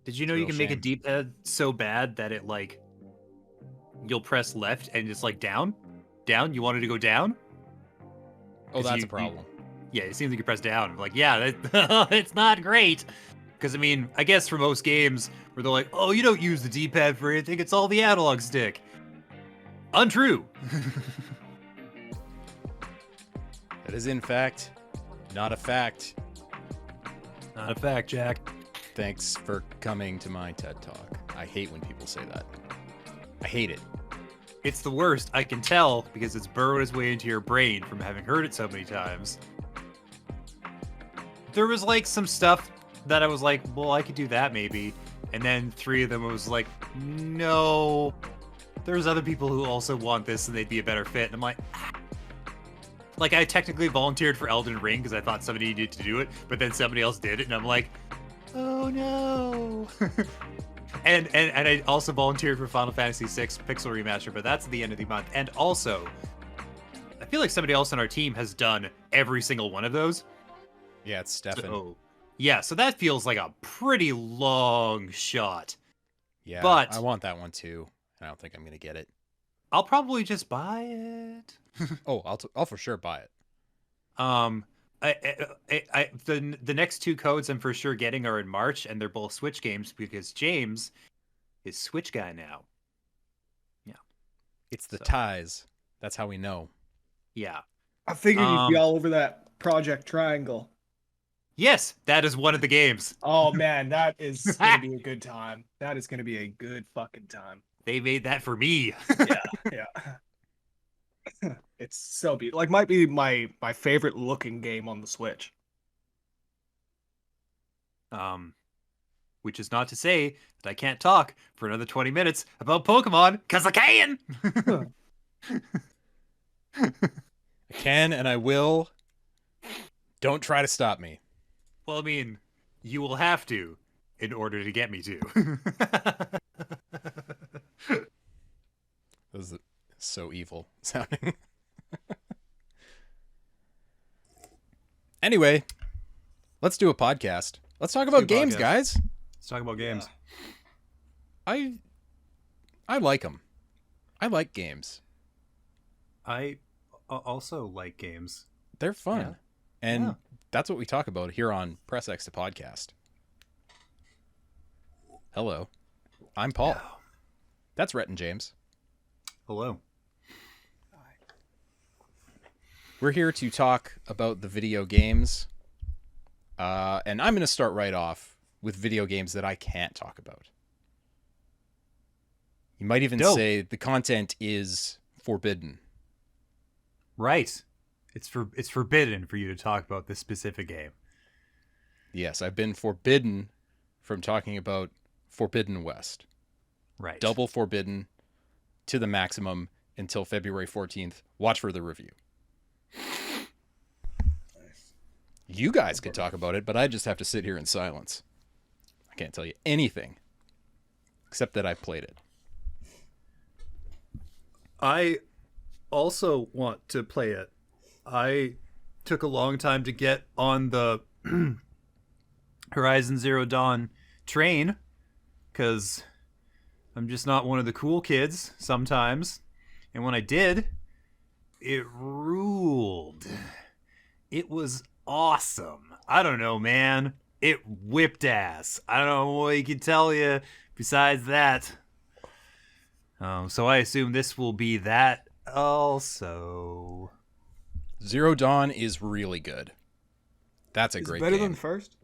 Did you know It's a you real can make a shame. D-pad so bad that it like you'll press left and it's like down? Down? You wanted to go down? Oh, 'Cause that's a problem. yeah, it seems like you press down. I'm like, yeah, that, it's not great. Because I mean, I guess for most games where they're like, oh, you don't use the D-pad for anything, it's all the analog stick. Untrue. That is, in fact, not a fact. Not a fact, Jack. Thanks for coming to my TED Talk. I hate when people say that. I hate it. It's the worst. I can tell because it's burrowed its way into your brain from having heard it so many times. There was like some stuff that I was like, well, I could do that maybe. And then 3 of them was like, no. There's other people who also want this and they'd be a better fit. And I'm like, like I technically volunteered for Elden Ring because I thought somebody needed to do it, but then somebody else did it, and I'm like, oh no. and I also volunteered for Final Fantasy VI Pixel Remaster, but that's at the end of the month. And also, I feel like somebody else on our team has done every single one of those. Yeah, it's Stefan. So, yeah, so that feels like a pretty long shot. Yeah, but I want that one too. I don't think I'm gonna get it. I'll probably just buy it. Oh, I'll for sure buy it. The next 2 codes I'm for sure getting are in March, and they're both Switch games because James is Switch guy now. Yeah, It's the ties. That's how we know. Yeah. I figured you'd be all over that Project Triangle. Yes, that is one of the games. Oh man, that is gonna be a good time. That is gonna be a good fucking time. They made that for me. Yeah. It's so beautiful. Like, might be my favorite looking game on the Switch. Which is not to say that I can't talk for another 20 minutes about Pokemon, because I can! I can and I will. Don't try to stop me. Well, I mean, you will have to in order to get me to. That was so evil sounding. Anyway, let's do a podcast. Let's talk about games, guys. Let's talk about games. I like them. I like games. I also like games. They're fun. Yeah. And that's what we talk about here on Press X to Podcast. Hello. I'm Paul. Yeah. That's Rhett and James. Hello. We're here to talk about the video games. And I'm going to start right off with video games that I can't talk about. You might even say the content is forbidden. Right. It's forbidden for you to talk about this specific game. Yes, I've been forbidden from talking about Forbidden West. Right. Double forbidden to the maximum until February 14th. Watch for the review. You guys could talk about it, but I just have to sit here in silence. I can't tell you anything except that I played it. I also want to play it. I took a long time to get on the Horizon Zero Dawn train because I'm just not one of the cool kids sometimes. And when I did, it ruled. It was awesome. I don't know, man. It whipped ass. I don't know what I can tell you besides that. So I assume this will be that also. Zero Dawn is really good. That's a Is great it better game. than first?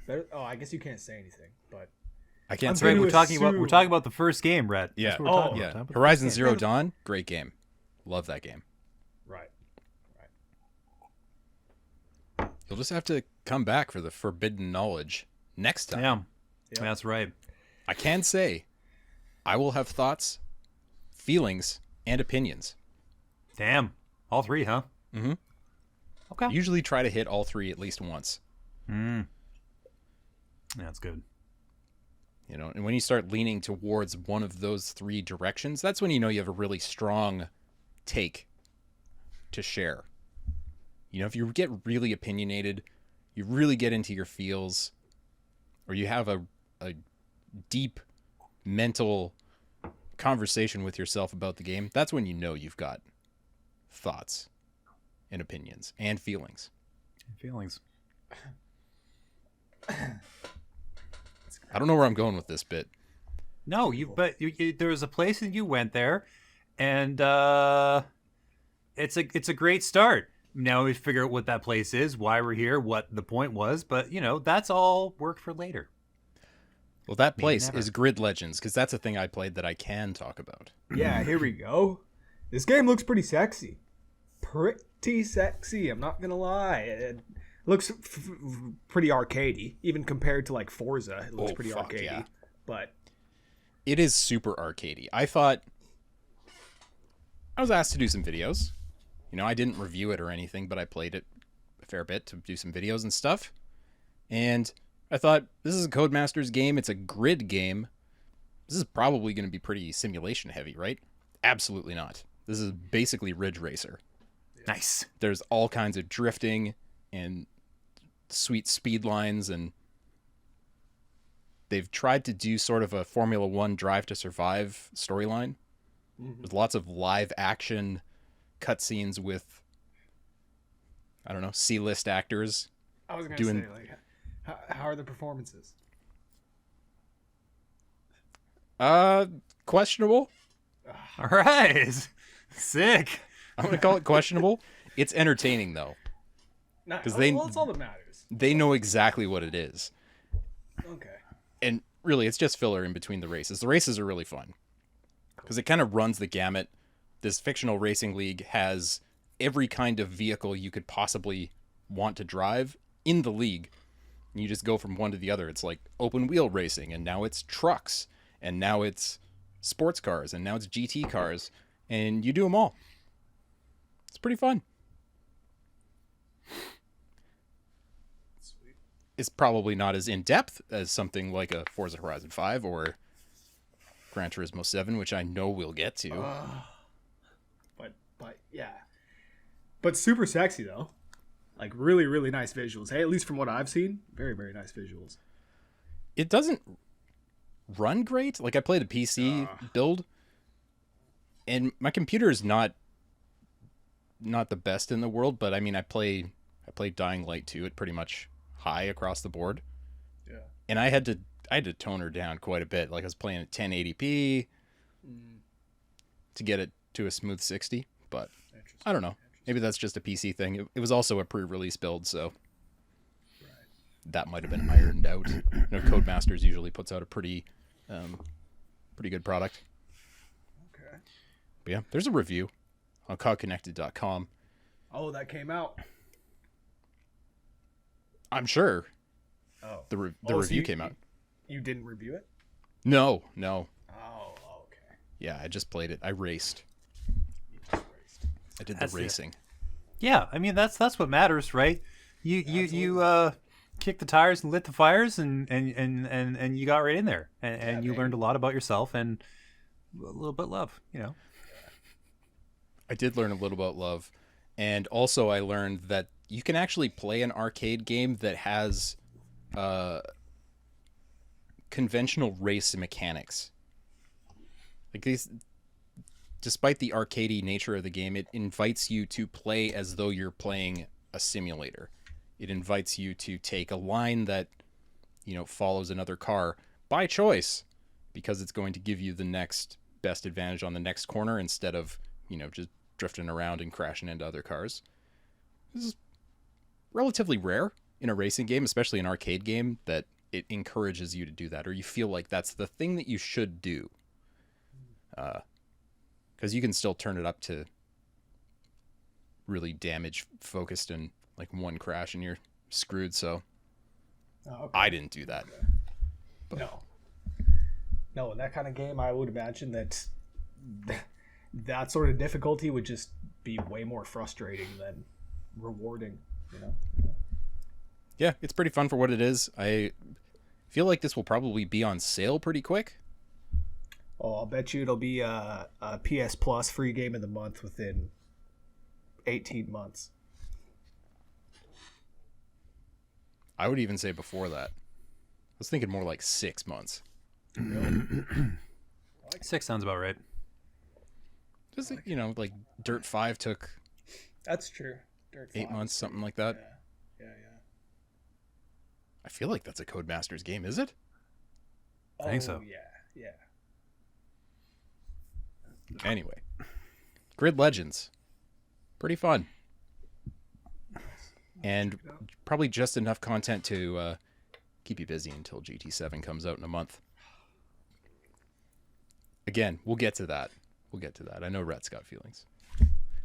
Better? Oh, I guess you can't say anything, but I can't That's say right. gonna We're talking about the first game, Rhett. Yeah. That's what we're talking yeah. about. Horizon Zero Dawn, great game. Love that game. right. You'll just have to come back for the forbidden knowledge next time. Yeah, Yep. that's right. I can say I will have thoughts, feelings, and opinions. Damn. All 3, huh? Mm-hmm. Okay. Usually try to hit all 3 at least once. That's good. You know, and when you start leaning towards one of those 3 directions, that's when you know you have a really strong take to share. You know, if you get really opinionated, you really get into your feels, or you have a deep mental conversation with yourself about the game, that's when you know you've got thoughts and opinions and feelings. Feelings. I don't know where I'm going with this bit. No, there was a place and you went there, and it's a great start. Now we figure out what that place is, why we're here, what the point was, but that's all work for later. Well, that place is Grid Legends, because that's a thing I played that I can talk about. Yeah, here we go. This game looks pretty sexy. Pretty sexy, I'm not gonna lie. It looks pretty arcadey, even compared to like Forza. It looks pretty arcadey, yeah. But it is super arcadey. I was asked to do some videos. I didn't review it or anything, but I played it a fair bit to do some videos and stuff. And I thought, this is a Codemasters game. It's a grid game. This is probably going to be pretty simulation heavy, right? Absolutely not. This is basically Ridge Racer. Nice. There's all kinds of drifting and sweet speed lines, and they've tried to do sort of a Formula One Drive to Survive storyline with lots of live action cutscenes with, I don't know, C-list actors. I was going to say, like, how are the performances? Questionable. All right. Sick. I'm going to call it questionable. It's entertaining, though. Because that's all that matters. They know exactly what it is. Okay. And really, it's just filler in between the races. The races are really fun. Because it kind of runs the gamut. This fictional racing league has every kind of vehicle you could possibly want to drive in the league. And you just go from one to the other. It's like open wheel racing, and now it's trucks, and now it's sports cars, and now it's GT cars, and you do them all. It's pretty fun. Sweet. It's probably not as in-depth as something like a Forza Horizon 5 or Gran Turismo 7, which I know we'll get to. But yeah. But super sexy, though. Like, really, really nice visuals. Hey, at least from what I've seen, very, very nice visuals. It doesn't run great. Like, I played a PC build, and my computer is not the best in the world, but I mean, I played Dying Light 2 at pretty much high across the board. Yeah. And I had to tone her down quite a bit. Like, I was playing at 1080p to get it to a smooth 60, but I don't know. Maybe that's just a PC thing. It was also a pre-release build, so that might have been ironed out. Codemasters usually puts out a pretty good product. Okay. But yeah, there's a review on cogconnected.com. Oh, that came out. I'm sure. Oh. The review came out. You didn't review it? No. Oh, okay. Yeah, I just played it. I raced. I did the racing. Yeah, I mean that's what matters, right? You kicked the tires and lit the fires, and you got right in there, and you learned a lot about yourself and a little bit of love, I did learn a little about love, and also I learned that you can actually play an arcade game that has conventional race mechanics. Like these. Despite the arcadey nature of the game, it invites you to play as though you're playing a simulator. It invites you to take a line that, follows another car by choice, because it's going to give you the next best advantage on the next corner instead of, just drifting around and crashing into other cars. This is relatively rare in a racing game, especially an arcade game, that it encourages you to do that, or you feel like that's the thing that you should do. Because you can still turn it up to really damage focused and like one crash and you're screwed. So I didn't do that. Okay. But no, in that kind of game, I would imagine that sort of difficulty would just be way more frustrating than rewarding. Yeah, it's pretty fun for what it is. I feel like this will probably be on sale pretty quick. Oh, I'll bet you it'll be a PS Plus free game of the month within 18 months. I would even say before that. I was thinking more like 6 months. 6 sounds about right. Just like Dirt 5 took That's true. Dirt 8 5 months, is something pretty- like that. Yeah. I feel like that's a Codemasters game, is it? I think so. Yeah. Anyway, Grid Legends, pretty fun, and probably just enough content to keep you busy until GT7 comes out in a month. Again, we'll get to that. I know Rhett's got feelings,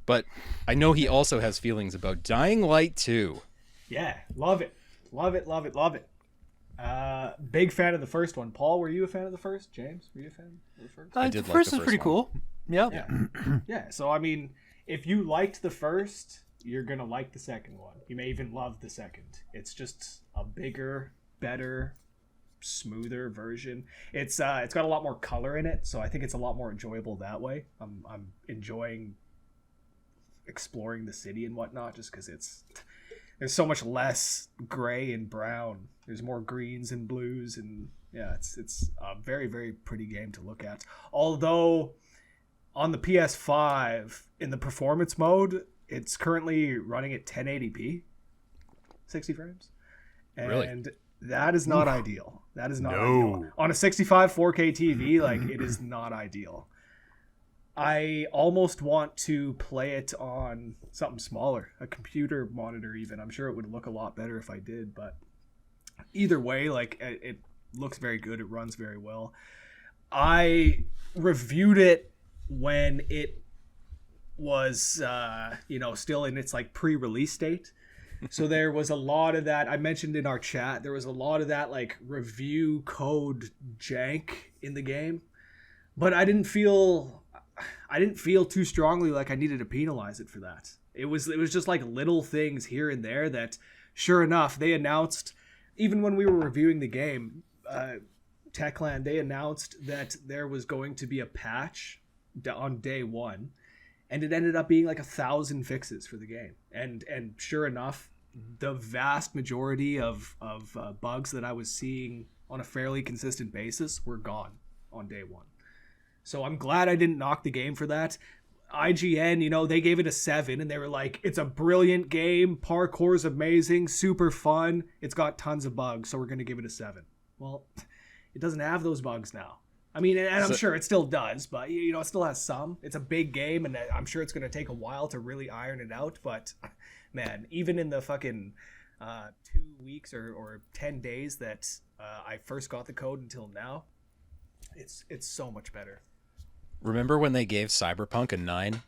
but I know he also has feelings about Dying Light 2. Yeah, love it. Big fan of the first one. Paul, were you a fan of the first? James, were you a fan of the first? I The did like first the was pretty first cool. Yeah. Yeah. So I mean, if you liked the first, you're gonna like the second one. You may even love the second. It's just a bigger, better, smoother version. It's got a lot more color in it, so I think it's a lot more enjoyable that way. I'm enjoying exploring the city and whatnot, just because there's so much less gray and brown. There's more greens and blues, and yeah, it's a very, very pretty game to look at. Although on the PS5 in the performance mode, it's currently running at 1080p, 60 frames, and Really? that is not ideal. That is not No. ideal on a 65 4K TV. Like, it is not ideal. I almost want to play it on something smaller, a computer monitor even. I'm sure it would look a lot better if I did, but either way, like, it looks very good. It runs very well. I reviewed it when it was, still in its like pre-release state. So there was a lot of that. I mentioned in our chat, there was a lot of that like review code jank in the game, but I didn't feel too strongly like I needed to penalize it for that. It was just like little things here and there that, sure enough, they announced, even when we were reviewing the game, Techland, they announced that there was going to be a patch on day one, and it ended up being like 1,000 fixes for the game. And sure enough, the vast majority of bugs that I was seeing on a fairly consistent basis were gone on day one. So I'm glad I didn't knock the game for that. IGN, they gave it a 7, and they were like, it's a brilliant game, parkour's amazing, super fun, it's got tons of bugs, so we're going to give it a 7. Well, it doesn't have those bugs now. I mean, and I'm sure it still does, but, it still has some. It's a big game, and I'm sure it's going to take a while to really iron it out, but, man, even in the fucking 2 weeks or 10 days that I first got the code until now, it's so much better. Remember when they gave Cyberpunk a 9?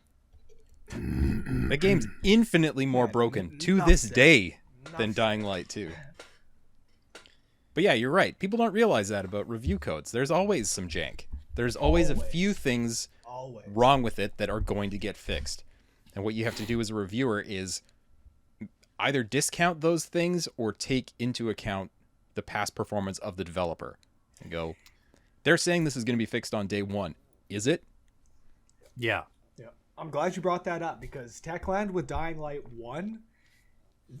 That game's infinitely more broken to this day than Dying Light 2. But yeah, you're right. People don't realize that about review codes. There's always some jank. There's always a few things wrong with it that are going to get fixed. And what you have to do as a reviewer is either discount those things or take into account the past performance of the developer and go, they're saying this is going to be fixed on day one. Is it? Yeah. I'm glad you brought that up, because Techland with Dying Light 1,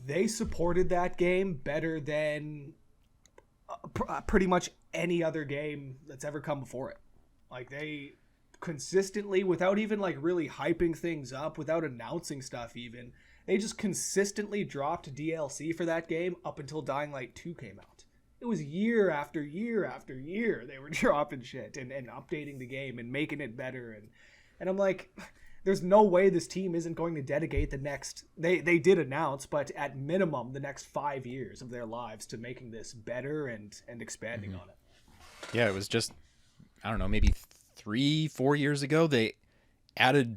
they supported that game better than pretty much any other game that's ever come before it. Like, they consistently, without even like really hyping things up, without announcing stuff even, they just consistently dropped DLC for that game up until Dying Light 2 came out. It was year after year after year they were dropping shit and updating the game and making it better, and I'm like, there's no way this team isn't going to dedicate the next, they did announce, but at minimum the next 5 years of their lives to making this better and expanding on it. Yeah, it was just, I don't know, maybe 3-4 years ago they added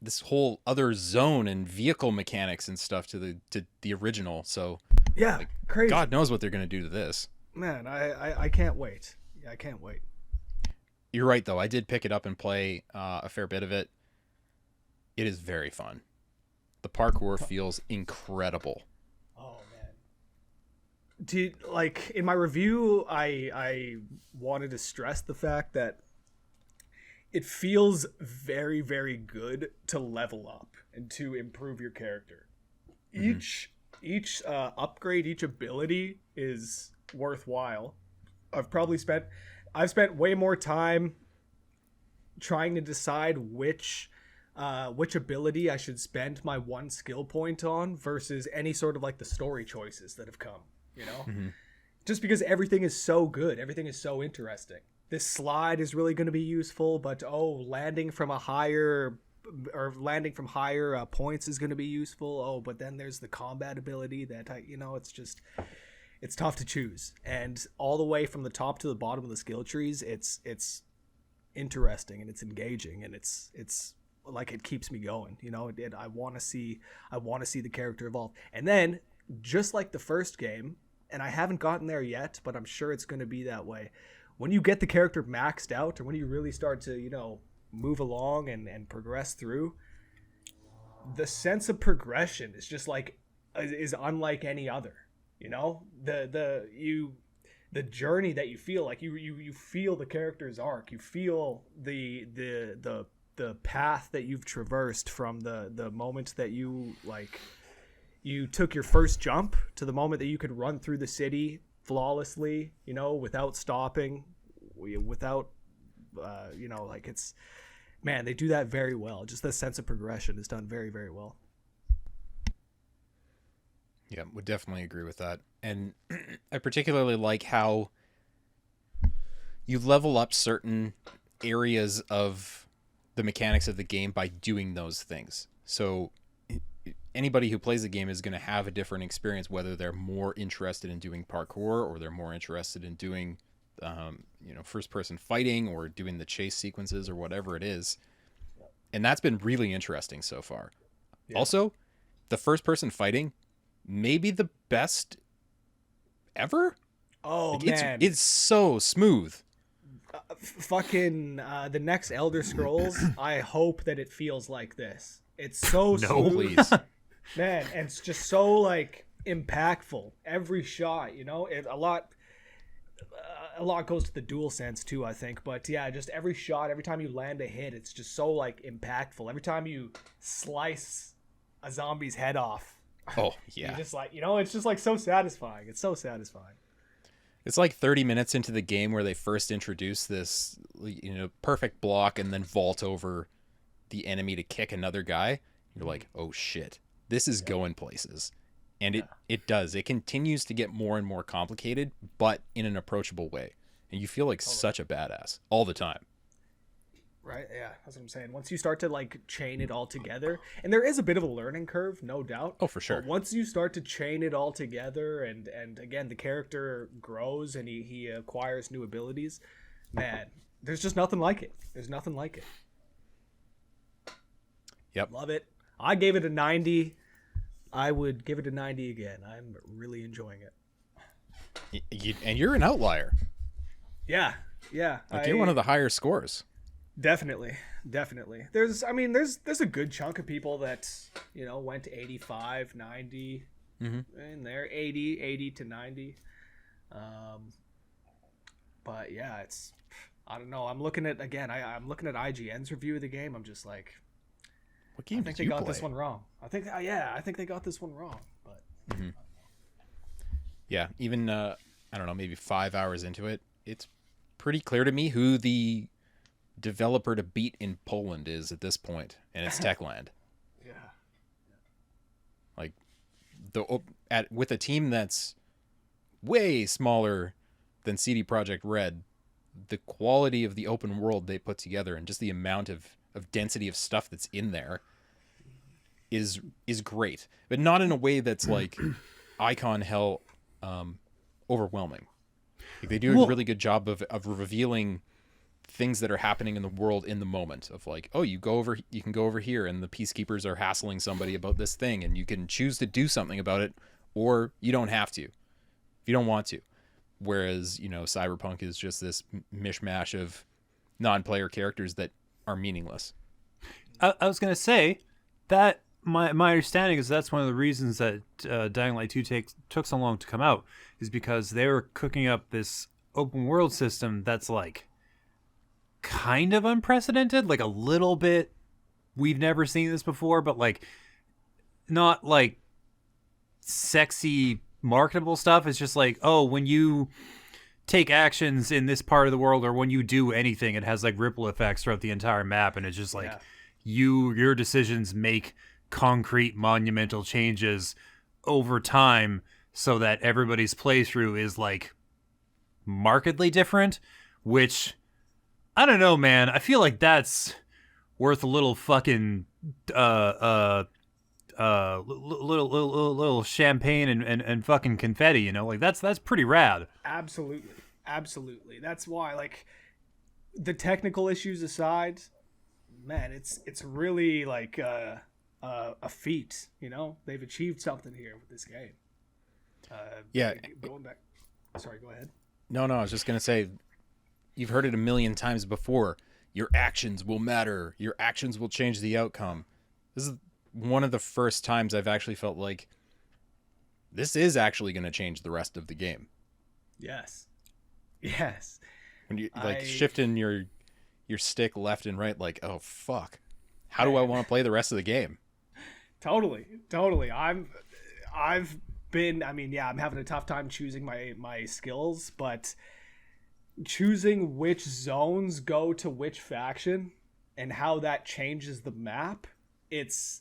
this whole other zone and vehicle mechanics and stuff to the original. So yeah, crazy. God knows what they're going to do to this. Man, I can't wait. Yeah, I can't wait. You're right, though. I did pick it up and play a fair bit of it. It is very fun. The parkour feels incredible. Oh man. Like in my review, I wanted to stress the fact that it feels very, very good to level up and to improve your character. Each upgrade, each ability is worthwhile. I've spent way more time trying to decide which ability I should spend my one skill point on versus any sort of like the story choices that have come, just because everything is so good, everything is so interesting. This slide is really going to be useful, but landing from higher points is going to be useful. But then there's the combat ability that it's tough to choose. And all the way from the top to the bottom of the skill trees, it's interesting and it's engaging and it's like it keeps me going. I want to see the character evolve. And then just like the first game, and I haven't gotten there yet, but I'm sure it's going to be that way. When you get the character maxed out, or when you really start to, move along and progress through, the sense of progression is just like is unlike any other. The journey that you feel, like you feel the character's arc, you feel the path that you've traversed from the moment that you took your first jump to the moment that you could run through the city flawlessly, without stopping, without it's, man, they do that very well. Just the sense of progression is done very, very well. Yeah, would definitely agree with that. And I particularly like how you level up certain areas of the mechanics of the game by doing those things. So anybody who plays the game is going to have a different experience, whether they're more interested in doing parkour or they're more interested in doing first person fighting or doing the chase sequences or whatever it is. And that's been really interesting so far. Yeah. Also, the first person fighting may be the best ever. Man, it's so smooth. The next Elder Scrolls, I hope that it feels like this. It's so smooth. Please. Man, and it's just so like impactful. Every shot, a lot goes to the dual sense too, I think. But yeah, just every shot, every time you land a hit, it's just so like impactful. Every time you slice a zombie's head off, oh yeah, you're just like, it's just like so satisfying. It's so satisfying. It's like 30 minutes into the game where they first introduce this, perfect block and then vault over the enemy to kick another guy. You're like, oh shit, this is going places. And it does. It continues to get more and more complicated, but in an approachable way. And you feel like such a badass all the time. Right? Yeah, that's what I'm saying. Once you start to like chain it all together, and there is a bit of a learning curve, no doubt. Oh, for sure. But once you start to chain it all together, and again, the character grows and he acquires new abilities, man, there's just nothing like it. There's nothing like it. Yep. Love it. I gave it a 90. I would give it a 90 again. I'm really enjoying it. And you're an outlier. Yeah. You're one of the higher scores. Definitely. There's a good chunk of people that, went to 85, 90, in there, 80 to 90. But yeah, I don't know. I'm looking at IGN's review of the game. I'm just like, what game I think they got this one wrong. I think they got this one wrong. But yeah, even I don't know, maybe 5 hours into it, it's pretty clear to me who the developer to beat in Poland is at this point, and it's Techland. Yeah. Like with a team that's way smaller than CD Projekt Red, the quality of the open world they put together and just the amount of density of stuff that's in there is great, but not in a way that's like Icon hell overwhelming. Like they do a really good job of revealing things that are happening in the world in the moment of like, oh, you can go over here and the peacekeepers are hassling somebody about this thing and you can choose to do something about it, or you don't have to if you don't want to. Whereas, Cyberpunk is just this mishmash of non-player characters that are meaningless. I was going to say that my understanding is that's one of the reasons that Dying Light 2 took so long to come out, is because they were cooking up this open world system that's like kind of unprecedented, like a little bit. We've never seen this before, but like not like sexy marketable stuff. It's just like, oh, when you take actions in this part of the world, or when you do anything, it has like ripple effects throughout the entire map, and it's just like your decisions make concrete monumental changes over time, so that everybody's playthrough is like markedly different. Which, I don't know, man. I feel like that's worth a little fucking little champagne and fucking confetti, you know? Like that's pretty rad. Absolutely. That's why, like, the technical issues aside, man, it's really like a feat, you know? They've achieved something here with this game. Going back. Sorry, go ahead. No, I was just gonna say, you've heard it a million times before. Your actions will matter. Your actions will change the outcome. This is one of the first times I've actually felt like this is actually going to change the rest of the game. Yes. When you shifting your stick left and right, like, oh fuck, how do I want to play the rest of the game? Totally. I'm having a tough time choosing my skills, but choosing which zones go to which faction and how that changes the map, it's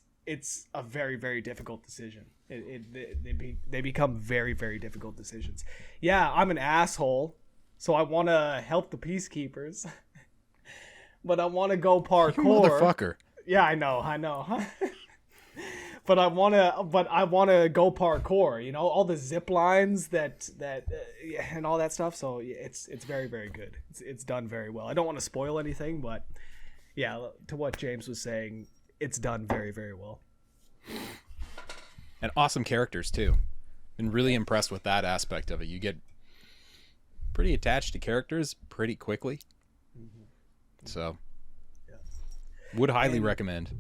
a very, very difficult decision. They become very, very difficult decisions. Yeah, I'm an asshole, so I want to help the peacekeepers, but I want to go parkour. You motherfucker. Yeah, I know. But I want to go parkour, you know, all the zip lines that and all that stuff. So it's very, very good. It's done very well. I don't want to spoil anything, but yeah, to what James was saying, it's done very, very well. And awesome characters too. Been really impressed with that aspect of it. You get pretty attached to characters pretty quickly. So would highly recommend.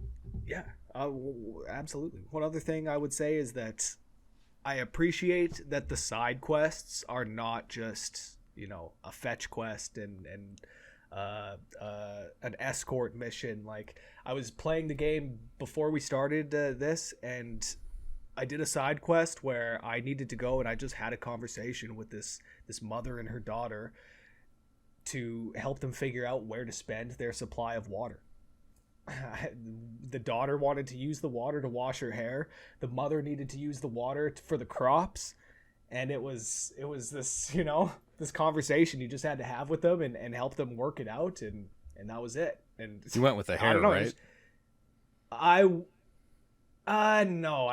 Yeah. Absolutely. One other thing I would say is that I appreciate that the side quests are not just, you know, a fetch quest and an escort mission. Like, I was playing the game before we started this, and I did a side quest where I needed to go and I just had a conversation with this mother and her daughter to help them figure out where to spend their supply of water. The daughter wanted to use the water to wash her hair. The mother needed to use the water for the crops. And it was this, you know, this conversation you just had to have with them and help them work it out. And that was it. And you went with the hair, right? I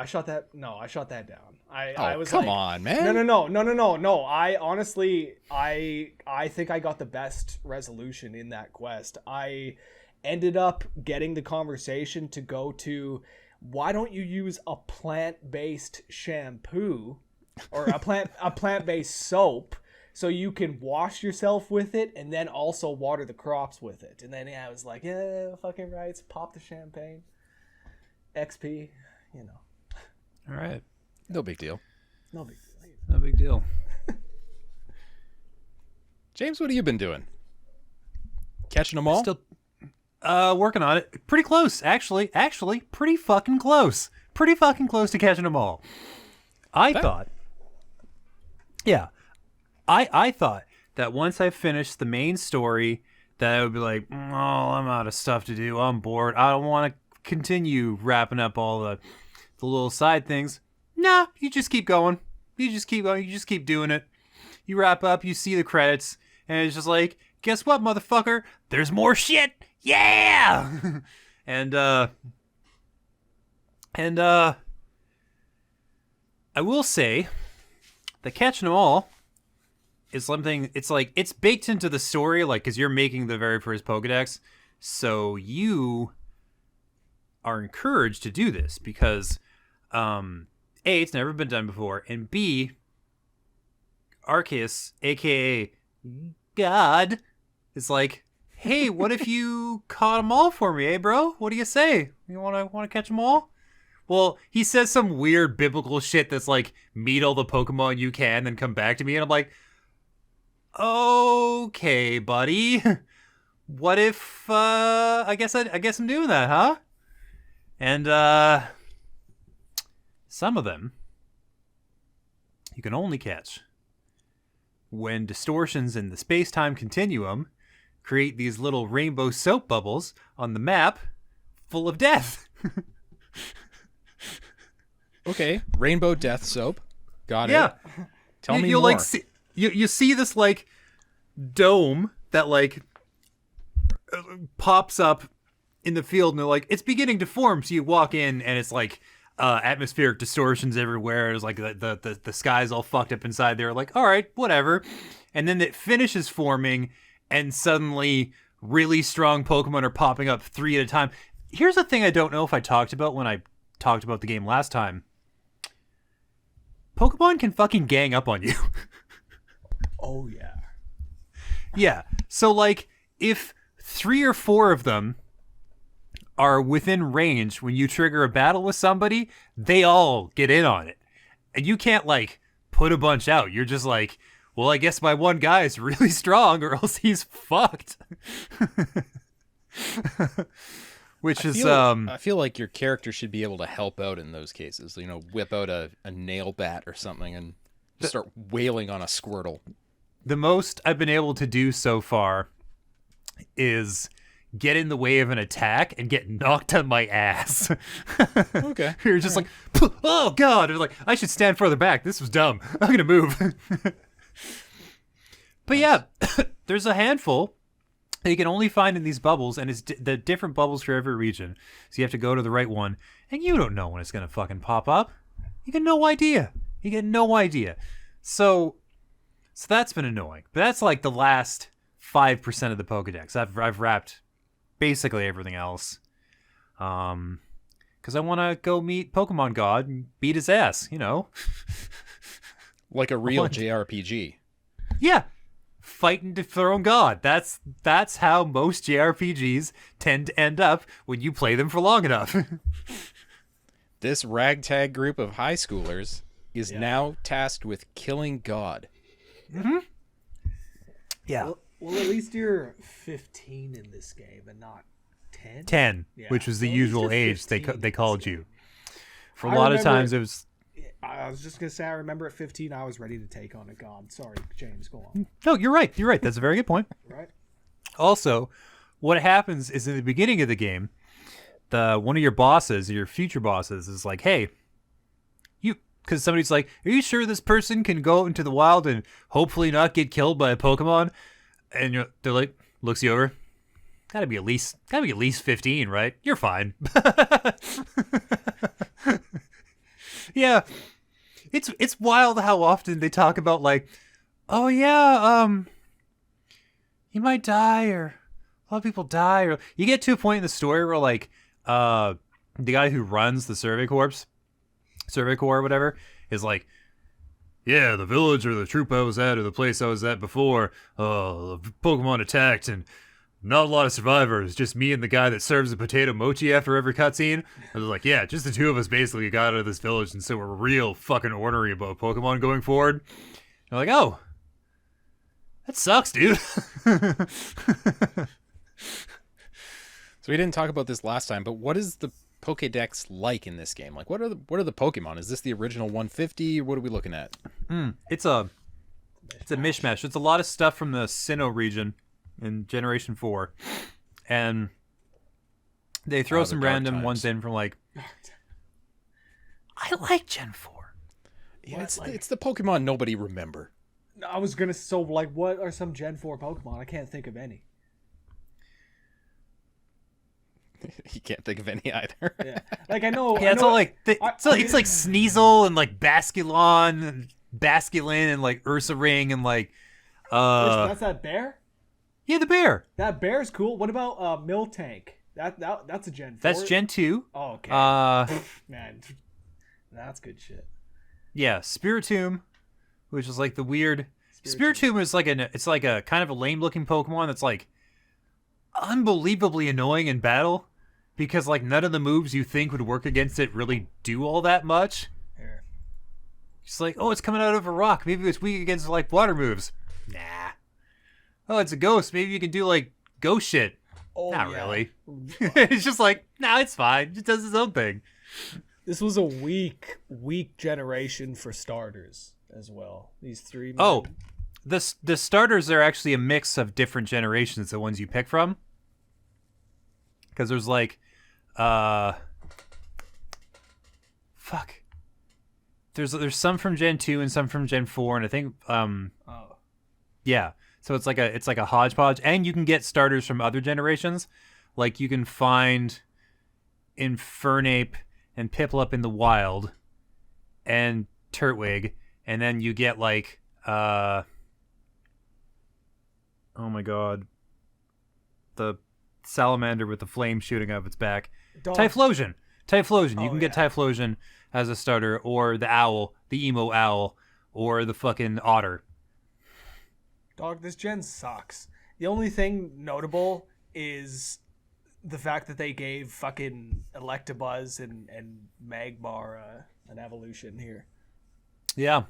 shot that down. I was come like, on, man. No. I honestly, I think I got the best resolution in that quest. I ended up getting the conversation to go to, why don't you use a plant-based shampoo or a plant-based soap so you can wash yourself with it and then also water the crops with it. And then I was like, yeah, fucking rights, pop the champagne. XP, you know. All right. No big deal. No big deal. James, what have you been doing? Catching them all? Still working on it. Pretty close, actually. Pretty fucking close. Pretty fucking close to catching them all. I thought that once I finished the main story, that I would be like, oh, I'm out of stuff to do. I'm bored. I don't want to continue wrapping up all the little side things. Nah, you just keep going. You just keep going. You just keep doing it. You wrap up, you see the credits, and it's just like, guess what, motherfucker? There's more shit. Yeah. and I will say that catching them all is something, it's like, it's baked into the story, like, because you're making the very first Pokedex, so you are encouraged to do this because A, it's never been done before, and B, Arceus, aka God, is like, hey, what if you caught them all for me, bro? What do you say? You want to catch them all? Well, he says some weird biblical shit that's like, meet all the Pokemon you can, then come back to me, and I'm like, okay, buddy. What if I guess I'm doing that, huh? And some of them you can only catch when distortions in the space-time continuum create these little rainbow soap bubbles on the map full of death. Okay, rainbow death soap. Got it. Yeah. Tell me you'll more. like see, you see this like dome that like pops up in the field, and they're like, it's beginning to form. So you walk in, and it's like atmospheric distortions everywhere. It's like the sky's all fucked up inside. They're like, all right, whatever. And then it finishes forming, and suddenly really strong Pokemon are popping up 3 at a time. Here's the thing I don't know if I talked about when I talked about the game last time. Pokemon can fucking gang up on you. Oh, yeah. Yeah. So, like, if 3 or 4 of them are within range when you trigger a battle with somebody, they all get in on it. And you can't, like, put a bunch out. You're just like, well, I guess my one guy is really strong or else he's fucked. Which I feel like your character should be able to help out in those cases. You know, whip out a nail bat or something and start wailing on a Squirtle. the most I've been able to do so far is get in the way of an attack and get knocked on my ass. Okay. You're just like, oh god. It was like, I should stand further back. This was dumb. I'm gonna move. But yeah, there's a handful that you can only find in these bubbles, and it's the different bubbles for every region. So you have to go to the right one, and you don't know when it's gonna fucking pop up. You get no idea. You get no idea. So that's been annoying. But that's like the last 5% of the Pokedex. I've wrapped basically everything else. Because I want to go meet Pokemon God and beat his ass, you know? Like a real JRPG. Yeah. Fighting dethrone God. That's how most JRPGs tend to end up when you play them for long enough. This ragtag group of high schoolers is now tasked with killing God. Mm-hmm. Yeah. Well, at least you're 15 in this game and not 10. 10, Yeah. which was the Well, at least usual you're age they 15 called in you. this For a I lot of remember- times it was... I was just going to say, I remember at 15, I was ready to take on a god. Sorry, James, go on. No, you're right. You're right. That's a very good point. Right? Also, what happens is in the beginning of the game, one of your bosses, your future bosses, is like, hey, because somebody's like, are you sure this person can go out into the wild and hopefully not get killed by a Pokemon? And they're like, looks you over, gotta be at least 15, right? You're fine. Yeah, it's wild how often they talk about like, oh yeah, you might die, or a lot of people die, or you get to a point in the story where like the guy who runs the Survey Corps or whatever is like, yeah, the village or the troop I was at or the place I was at before, the Pokemon attacked and not a lot of survivors, just me and the guy that serves a potato mochi after every cutscene. I was like, yeah, just the two of us basically got out of this village, and so we're real fucking ornery about Pokemon going forward. You're like, oh, that sucks, dude. So we didn't talk about this last time, but what is the Pokédex like in this game? Like, what are the Pokemon? Is this the original 150? What are we looking at? It's a mishmash. It's a lot of stuff from the Sinnoh region in Generation 4. And they throw the some dark random times. ones in from like, I like Gen 4. Yeah, it's the Pokemon nobody remember. I was going to, so like, what are some Gen 4 Pokemon? I can't think of any. You can't think of any either. Yeah. Like, I know. Yeah, I it's know, all like it's like Sneasel and like Basculon and Basculin and like Ursaring and like that's that bear? yeah, the bear. That bear's cool. What about Miltank? That's a Gen 4. That's Gen 2. Oh, okay. Man, that's good shit. Yeah, Spiritomb, which is like the weird Spiritomb is like it's like a kind of a lame looking Pokemon that's like unbelievably annoying in battle because like none of the moves you think would work against it really do all that much. Here. It's like, oh, it's coming out of a rock. Maybe it's weak against like water moves. Nah. Oh, it's a ghost. Maybe you can do like ghost shit. Oh, Not yeah. really. It's just like, nah, it's fine. It just does its own thing. This was a weak generation for starters as well. These three. Oh, the starters are actually a mix of different generations, the ones you pick from. Because there's like, fuck. There's some from Gen 2 and some from Gen 4, and I think yeah. So it's like a hodgepodge, and you can get starters from other generations. Like you can find Infernape and Piplup in the wild, and Turtwig, and then you get like oh my god, the salamander with the flame shooting out of its back. Typhlosion. You can get Typhlosion as a starter, or the owl, the emo owl, or the fucking otter. Dog, this gen sucks. The only thing notable is the fact that they gave fucking Electabuzz and Magmar an evolution here. Yeah.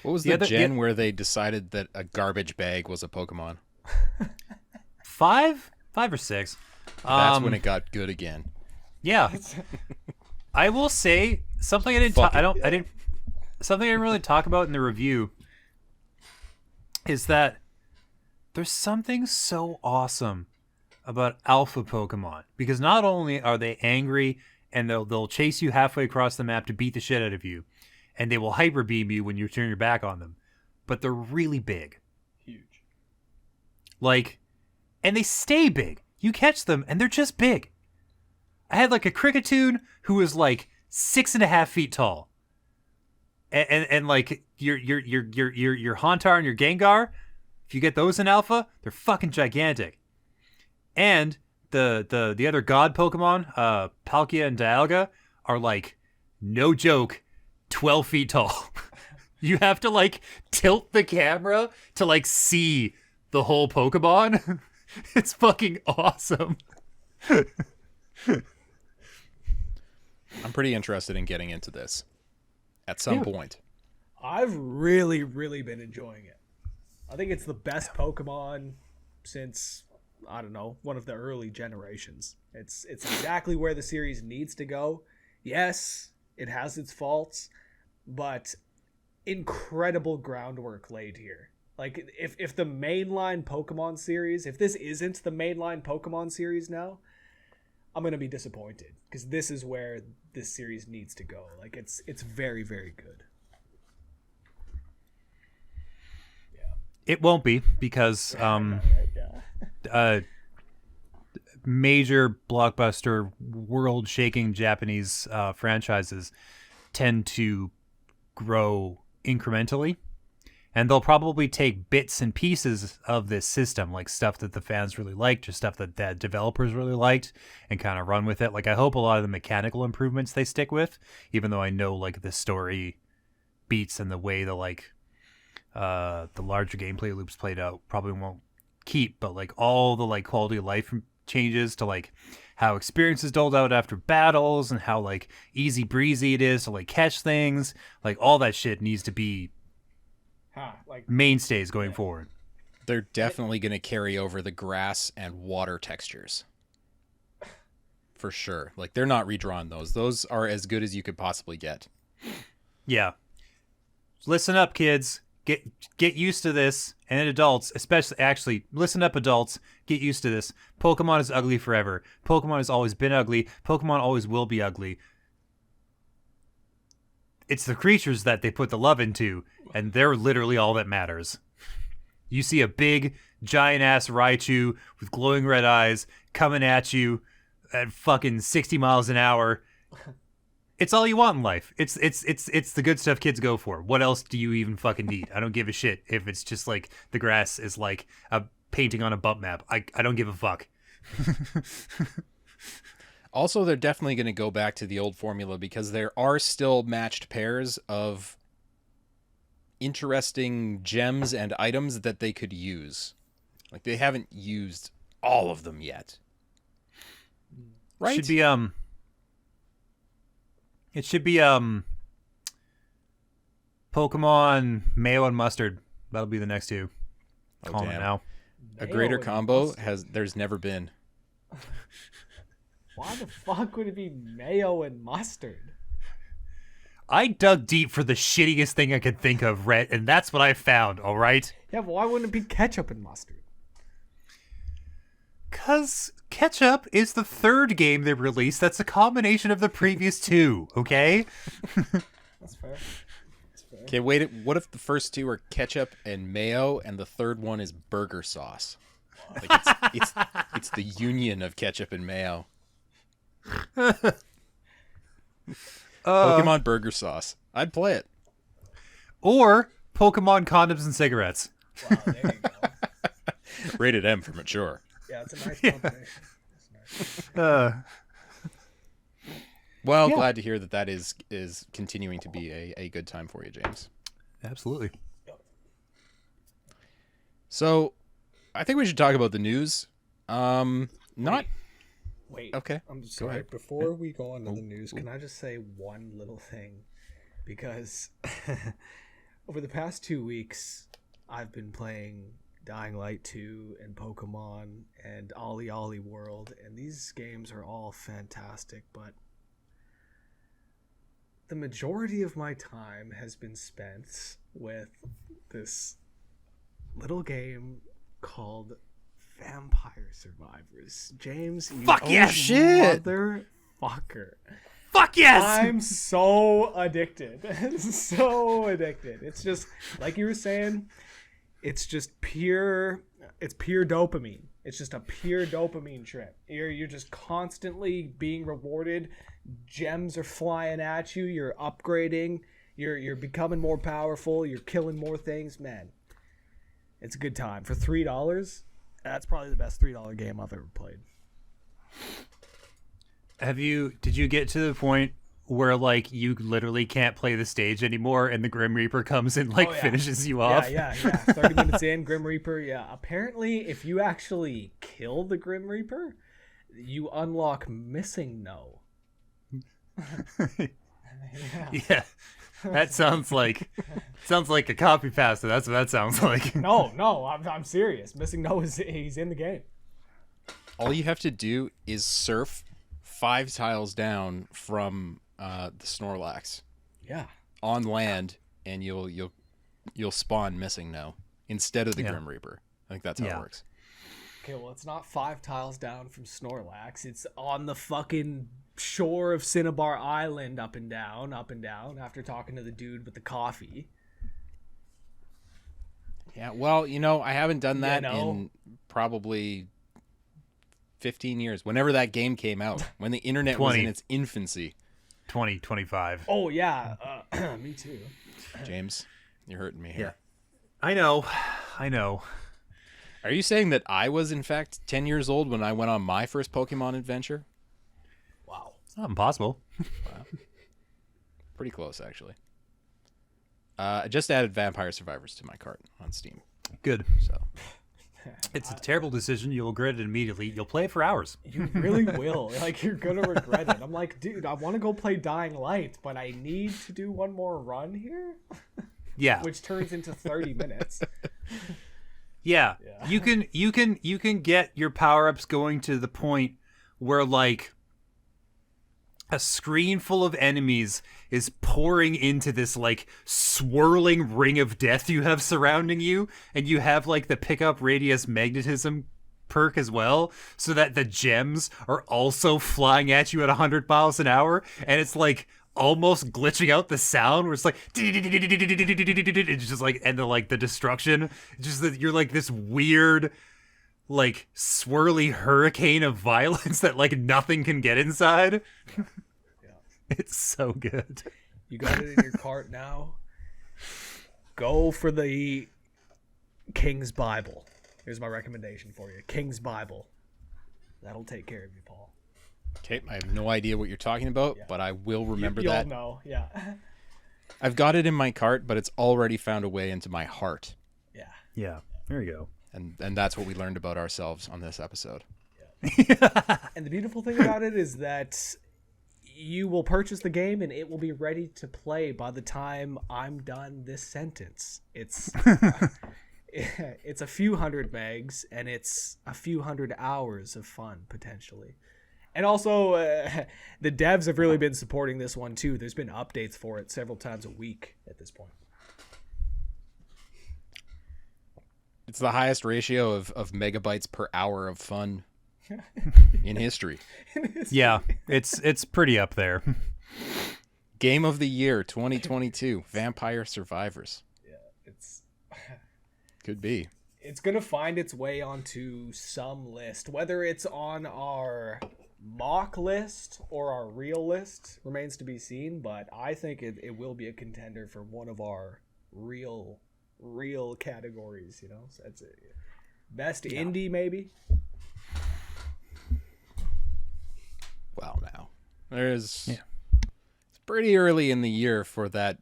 What was the gen where they decided that a garbage bag was a Pokemon? 5 or 6. That's when it got good again. Yeah. I will say something something I didn't really talk about in the review is that there's something so awesome about alpha Pokemon, because not only are they angry and they'll chase you halfway across the map to beat the shit out of you, and they will hyper beam you when you turn your back on them, but they're really big. Huge. Like, and they stay big. You catch them and they're just big. I had like a Kricketune who was like 6.5 feet tall, and like your Hauntar and your Gengar, if you get those in alpha, they're fucking gigantic. And the other god Pokemon, Palkia and Dialga, are like, no joke, 12 feet tall. You have to like tilt the camera to like see the whole Pokemon. It's fucking awesome. I'm pretty interested in getting into this at some point. I've really, really been enjoying it. I think it's the best Pokemon since, I don't know, one of the early generations. It's exactly where the series needs to go. Yes, it has its faults, but incredible groundwork laid here. Like, if the mainline Pokemon series, if this isn't the mainline Pokemon series now, I'm going to be disappointed, because this is where this series needs to go. Like, it's very, very good. Yeah. It won't be, because major blockbuster world-shaking Japanese franchises tend to grow incrementally, and they'll probably take bits and pieces of this system, like stuff that the fans really liked or stuff that the developers really liked, and kind of run with it. Like, I hope a lot of the mechanical improvements they stick with, even though I know like the story beats and the way the like the larger gameplay loops played out probably won't keep, but like all the like quality of life changes to like how experience is doled out after battles and how like easy breezy it is to like catch things, like all that shit needs to be mainstays going forward. They're definitely going to carry over the grass and water textures. For sure. Like, they're not redrawn those. Those are as good as you could possibly get. Yeah. Listen up, kids. Get used to this. And adults, especially, actually, listen up, adults. Get used to this. Pokemon is ugly forever. Pokemon has always been ugly. Pokemon always will be ugly. It's the creatures that they put the love into, and they're literally all that matters. You see a big, giant-ass Raichu with glowing red eyes coming at you at fucking 60 miles an hour. It's all you want in life. It's the good stuff kids go for. What else do you even fucking need? I don't give a shit if it's just like the grass is like a painting on a bump map. I don't give a fuck. Also, they're definitely going to go back to the old formula, because there are still matched pairs of interesting gems and items that they could use. Like, they haven't used all of them yet. Right? It should be Pokemon Mayo and Mustard. That'll be the next two. Calling it now. A greater combo there's never been. Why the fuck would it be mayo and mustard? I dug deep for the shittiest thing I could think of, Rhett, and that's what I found, all right? Yeah, but why wouldn't it be ketchup and mustard? Because Ketchup is the third game they released that's a combination of the previous two, okay? That's fair. Okay, wait. What if the first two are ketchup and mayo, and the third one is burger sauce? Like it's the union of ketchup and mayo. Pokemon burger sauce. I'd play it. Or Pokemon condoms and cigarettes. Wow, there you go. Rated M for mature. Yeah, it's a nice combination. It's nice. Well, glad to hear that is continuing to be a good time for you, James. Absolutely. So, I think we should talk about the news. Wait. Okay. I'm Go sorry. ahead. Before we go on to the news, can I just say one little thing? Because over the past 2 weeks, I've been playing Dying Light 2 and Pokemon and Ollie Ollie World, and these games are all fantastic, but the majority of my time has been spent with this little game called Vampire Survivors. James, you Fuck yeah, shit. motherfucker. Fuck yes! I'm so addicted. So addicted. It's just, like you were saying, it's pure dopamine. It's just a pure dopamine trip. You're just constantly being rewarded. Gems are flying at you. You're upgrading. You're becoming more powerful. You're killing more things. Man, it's a good time. For $3, that's probably the best $3 game I've ever played. Did you get to the point where like you literally can't play the stage anymore and the Grim Reaper comes and finishes you off? Yeah. 30 minutes in, Grim Reaper, yeah. Apparently, if you actually kill the Grim Reaper, you unlock Missingno. Yeah. That sounds like a copy pasta. That's what that sounds like. No, I'm serious. Missingno he's in the game. All you have to do is surf 5 tiles down from the Snorlax. Yeah. On land, and you'll spawn Missingno instead of the Grim Reaper. I think that's how it works. Okay, well, it's not 5 tiles down from Snorlax. It's on the fucking shore of Cinnabar Island, up and down, after talking to the dude with the coffee. Yeah, well, I haven't done that in probably 15 years. Whenever that game came out, when the internet was in its infancy. 2025. Oh, yeah. Me too. James, you're hurting me here. Yeah. I know. Are you saying that I was, in fact, 10 years old when I went on my first Pokemon adventure? Wow. It's not impossible. Wow. Pretty close, actually. I just added Vampire Survivors to my cart on Steam. Good. So It's a terrible decision. You'll regret it immediately. You'll play it for hours. You really will. Like, you're gonna regret it. I'm like, dude, I want to go play Dying Light, but I need to do one more run here. Yeah. Which turns into 30 minutes. Yeah. You can get your power-ups going to the point where like a screen full of enemies is pouring into this like swirling ring of death you have surrounding you, and you have like the pickup radius magnetism perk as well, so that the gems are also flying at you at 100 miles an hour, and it's like almost glitching out the sound where it's like it's just like, and the destruction, it's just that you're like this weird like swirly hurricane of violence that like nothing can get inside. Yeah. It's so good. You got it in your cart now. Go for the King's Bible. Here's my recommendation for you. King's Bible. That'll take care of you, Paul. Okay, I have no idea what you're talking about, but I will remember You'll that. know, yeah. I've got it in my cart, but it's already found a way into my heart. Yeah. There you go. And that's what we learned about ourselves on this episode. Yeah. And the beautiful thing about it is that you will purchase the game and it will be ready to play by the time I'm done this sentence. It's a few hundred megs and it's a few hundred hours of fun potentially. And also, the devs have really been supporting this one too. There's been updates for it several times a week at this point. It's the highest ratio of megabytes per hour of fun in history. Yeah, it's pretty up there. Game of the Year 2022, Vampire Survivors. Yeah, it's Could be. It's gonna find its way onto some list, whether it's on our mock list or our real list remains to be seen. But I think it will be a contender for one of our real categories. You know, so that's it. Best indie maybe. Well, now it's pretty early in the year for that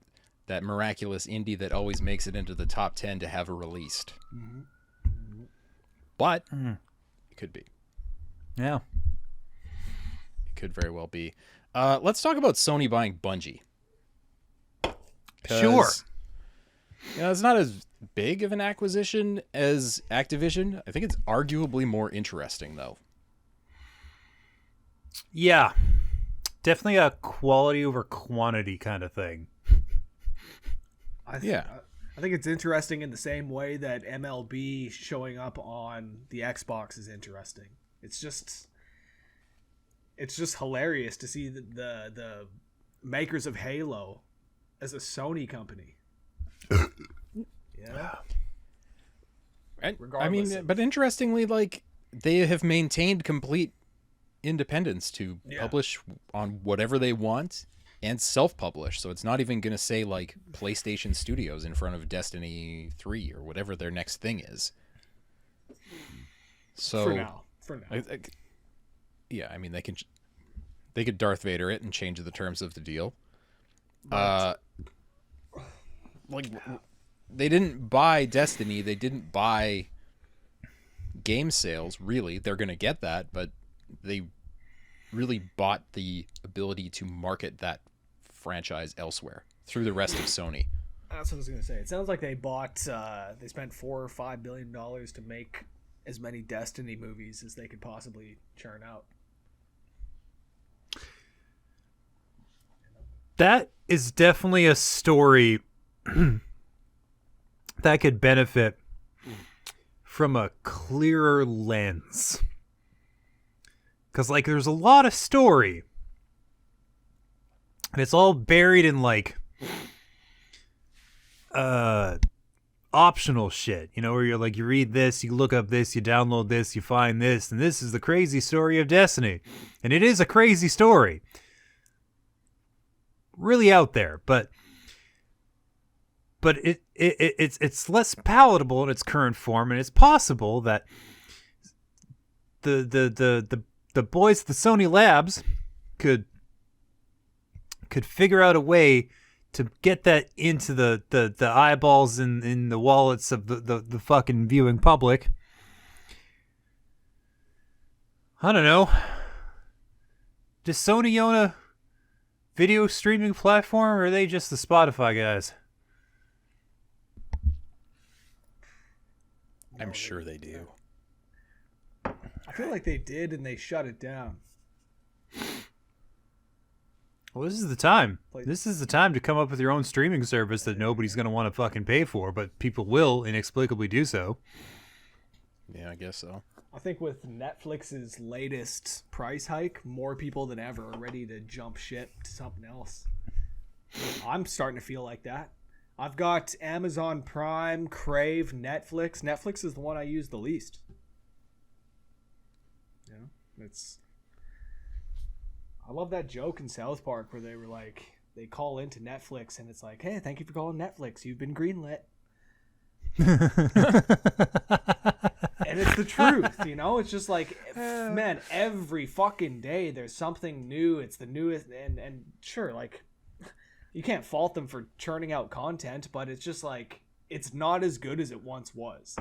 miraculous indie that always makes it into the top 10 to have a released. Mm-hmm. But it could be. Yeah. It could very well be. Let's talk about Sony buying Bungie. Sure. You know, it's not as big of an acquisition as Activision. I think it's arguably more interesting, though. Yeah. Definitely a quality over quantity kind of thing. I think it's interesting in the same way that MLB showing up on the Xbox is interesting. It's just hilarious to see the makers of Halo as a Sony company. Yeah. I mean, but interestingly, like, they have maintained complete independence to publish on whatever they want and self-publish. So it's not even going to say, like, PlayStation Studios in front of Destiny 3 or whatever their next thing is. So For now. Yeah, I mean, they could Darth Vader it and change the terms of the deal. Like, they didn't buy Destiny. They didn't buy game sales, really. They're going to get that, but they really bought the ability to market that franchise elsewhere through the rest of Sony. That's what I was going to say. It sounds like they they spent $4 or $5 billion to make as many Destiny movies as they could possibly churn out. That is definitely a story that could benefit from a clearer lens. Because, like, there's a lot of story. And it's all buried in, like, optional shit. You know, where you're like, you read this, you look up this, you download this, you find this, and this is the crazy story of Destiny. And it is a crazy story. Really out there, but it's less palatable in its current form, and it's possible that the boys at the Sony Labs could figure out a way to get that into the eyeballs in the wallets of the fucking viewing public. I don't know. Does Sony own a video streaming platform, or are they just the Spotify guys? I'm sure they do. I feel like they did, and they shut it down. Well, this is the time. This is the time to come up with your own streaming service that nobody's going to want to fucking pay for, but people will inexplicably do so. Yeah, I guess so. I think with Netflix's latest price hike, more people than ever are ready to jump ship to something else. I'm starting to feel like that. I've got Amazon Prime, Crave, Netflix. Netflix is the one I use the least. Yeah, I love that joke in South Park where they were like, they call into Netflix and it's like, hey, thank you for calling Netflix. You've been greenlit. And it's the truth, you know? It's just like, man, every fucking day there's something new. It's the newest, and sure, like, you can't fault them for churning out content, but it's just like, it's not as good as it once was.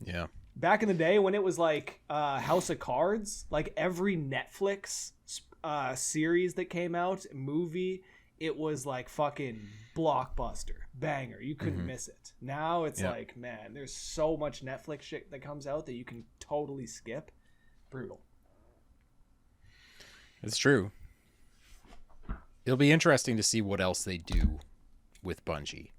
Yeah. Back in the day when it was like House of Cards, like every Netflix series that came out, movie, it was like fucking blockbuster, banger. You couldn't miss it. Now it's like, man, there's so much Netflix shit that comes out that you can totally skip. Brutal. It's true. It'll be interesting to see what else they do with Bungie.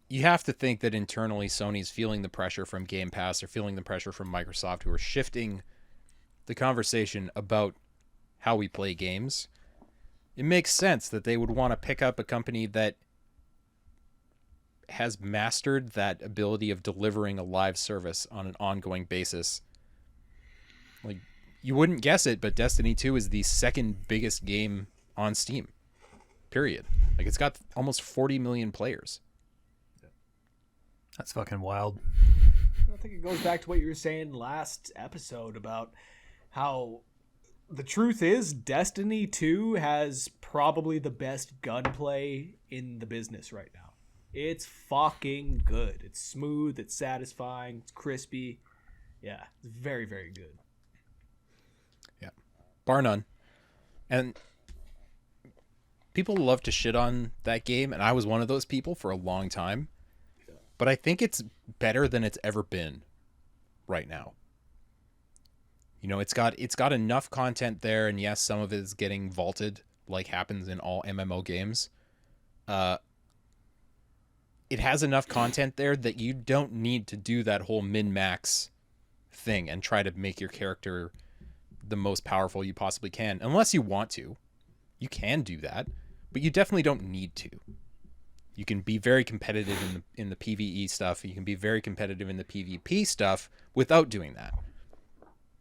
You have to think that internally Sony's feeling the pressure from Game Pass or feeling the pressure from Microsoft, who are shifting the conversation about how we play games. It makes sense that they would want to pick up a company that has mastered that ability of delivering a live service on an ongoing basis. Like, you wouldn't guess it, but Destiny 2 is the second biggest game on Steam. Period. Like, it's got almost 40 million players. That's fucking wild. I think it goes back to what you were saying last episode about how the truth is Destiny 2 has probably the best gunplay in the business right now. It's fucking good. It's smooth, it's satisfying, it's crispy. Yeah, it's very, very good. Yeah. Bar none. And people love to shit on that game, and I was one of those people for a long time. But I think it's better than it's ever been right now. You know, it's got enough content there, and yes, some of it is getting vaulted, like happens in all MMO games. It has enough content there that you don't need to do that whole min-max thing and try to make your character the most powerful you possibly can. Unless you want to. You can do that, but you definitely don't need to. You can be very competitive in the PvE stuff. You can be very competitive in the PvP stuff without doing that.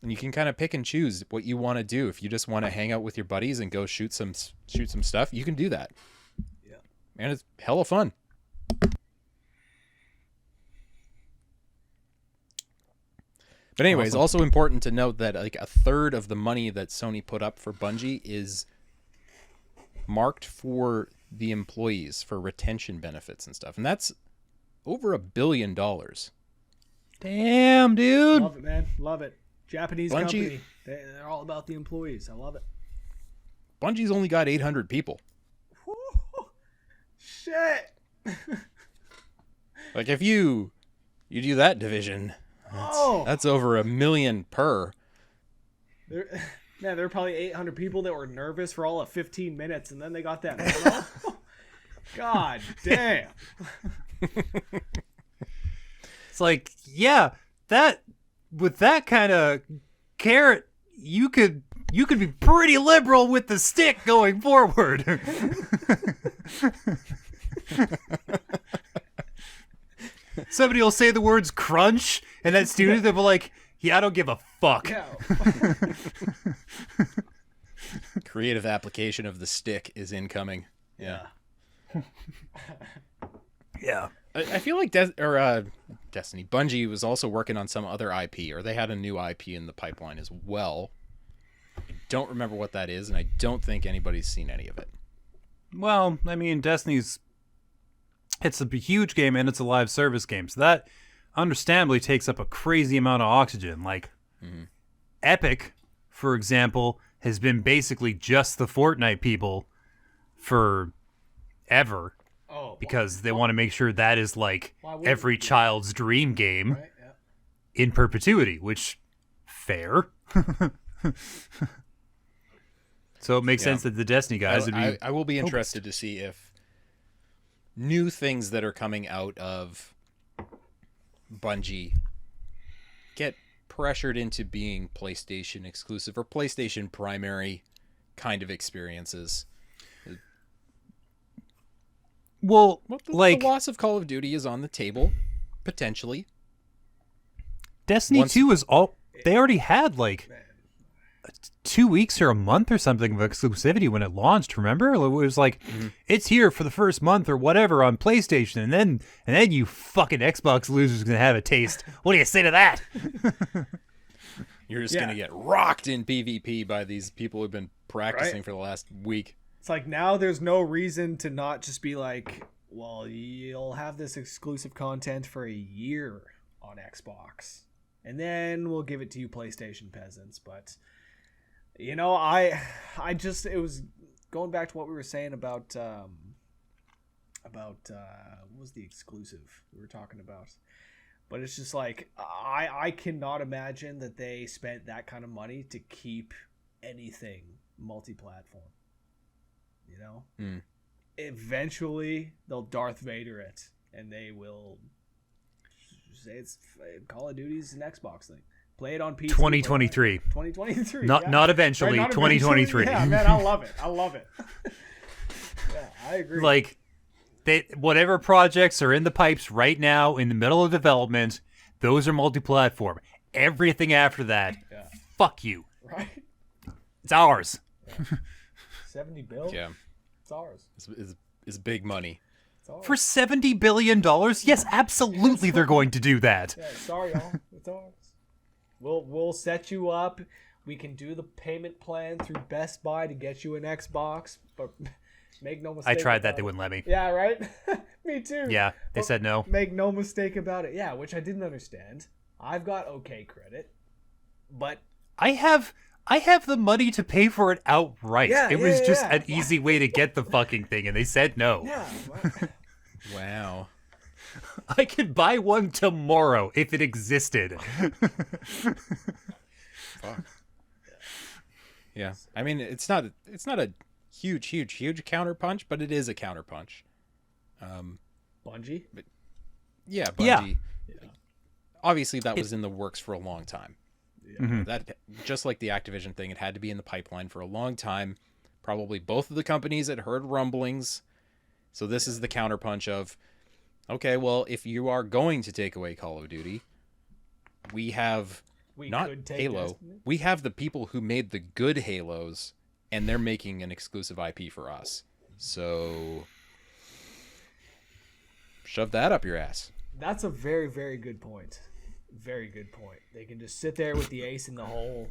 And you can kind of pick and choose what you want to do. If you just want to hang out with your buddies and go shoot some stuff, you can do that. Yeah. Man, it's hella fun. But anyways, Awesome. Also important to note that like a third of the money that Sony put up for Bungie is marked for the employees for retention benefits and stuff. And that's over $1 billion. Damn, dude. Love it, man. Love it. Japanese Bungie- company. They're all about the employees. I love it. Bungie's only got 800 people. Woo! Shit. Like if you do that division, that's over $1 million per. Man, there were probably 800 people that were nervous for all of 15 minutes, and then they got that medal. God damn. It's like, yeah, that with that kind of carrot, you could be pretty liberal with the stick going forward. Somebody will say the words crunch, and that student will be like, yeah, I don't give a fuck. Yeah. Creative application of the stick is incoming. Yeah. Yeah. I feel like Destiny, Bungie was also working on some other IP, or they had a new IP in the pipeline as well. I don't remember what that is, and I don't think anybody's seen any of it. Well, I mean, it's a huge game and it's a live service game, so that understandably takes up a crazy amount of oxygen. Like, Epic, for example, has been basically just the Fortnite people for ever. Oh, Because they want to make sure that is like wouldn't every it be? child's dream game right? Yeah. in perpetuity, which fair. So it makes sense that the Destiny guys would be. I will be interested to see if new things that are coming out of Bungie get pressured into being PlayStation exclusive or PlayStation primary kind of experiences. Well, The like loss of Call of Duty is on the table, potentially. Destiny 2 is all. They already had like 2 weeks or a month or something of exclusivity when it launched. Remember, it was like it's here for the first month or whatever on PlayStation, and then you fucking Xbox losers gonna have a taste. What do you say to that? You're just gonna get rocked in PvP by these people who've been practicing for the last week. It's like now there's no reason to not just be like, well, you'll have this exclusive content for a year on Xbox, and then we'll give it to you PlayStation peasants. But you know, I just, it was going back to what we were saying about what was the exclusive we were talking about? But it's just like I cannot imagine that they spent that kind of money to keep anything multi-platform. You know? Mm. Eventually they'll Darth Vader it, and they will say it's Call of Duty's an Xbox thing. Play it on PC. 2023. 2023. Not eventually. Not 2023. Yeah, man, I love it. Yeah, I agree. Like, whatever projects are in the pipes right now, in the middle of development, those are multi-platform. Everything after that, fuck you. Right? It's ours. Yeah. 70 billion? Yeah. It's ours. Is big money. It's ours. For $70 billion? Yes, absolutely they're going to do that. Yeah, sorry, y'all. It's ours. We'll set you up. We can do the payment plan through Best Buy to get you an Xbox, but make no mistake. I tried that. about They it. wouldn't let me. Yeah, right? Me too. Yeah, they said no. Make no mistake about it. Yeah, which I didn't understand. I've got okay credit, but I have the money to pay for it outright. Yeah, it was yeah, just yeah. an easy way to get the fucking thing, and they said no. yeah. Wow. I could buy one tomorrow if it existed. Fuck. Yeah. I mean, it's not a huge counterpunch, but it is a counterpunch. Bungie? Yeah, Yeah. Bungie. Obviously, that was in the works for a long time. Mhm. That, just like the Activision thing, it had to be in the pipeline for a long time. Probably both of the companies had heard rumblings. So this is the counterpunch of, okay, well, if you are going to take away Call of Duty, we have not could take Halo. Destiny. We have the people who made the good Halos, and they're making an exclusive IP for us. So shove that up your ass. That's a very, very good point. Very good point. They can just sit there with the ace in the hole.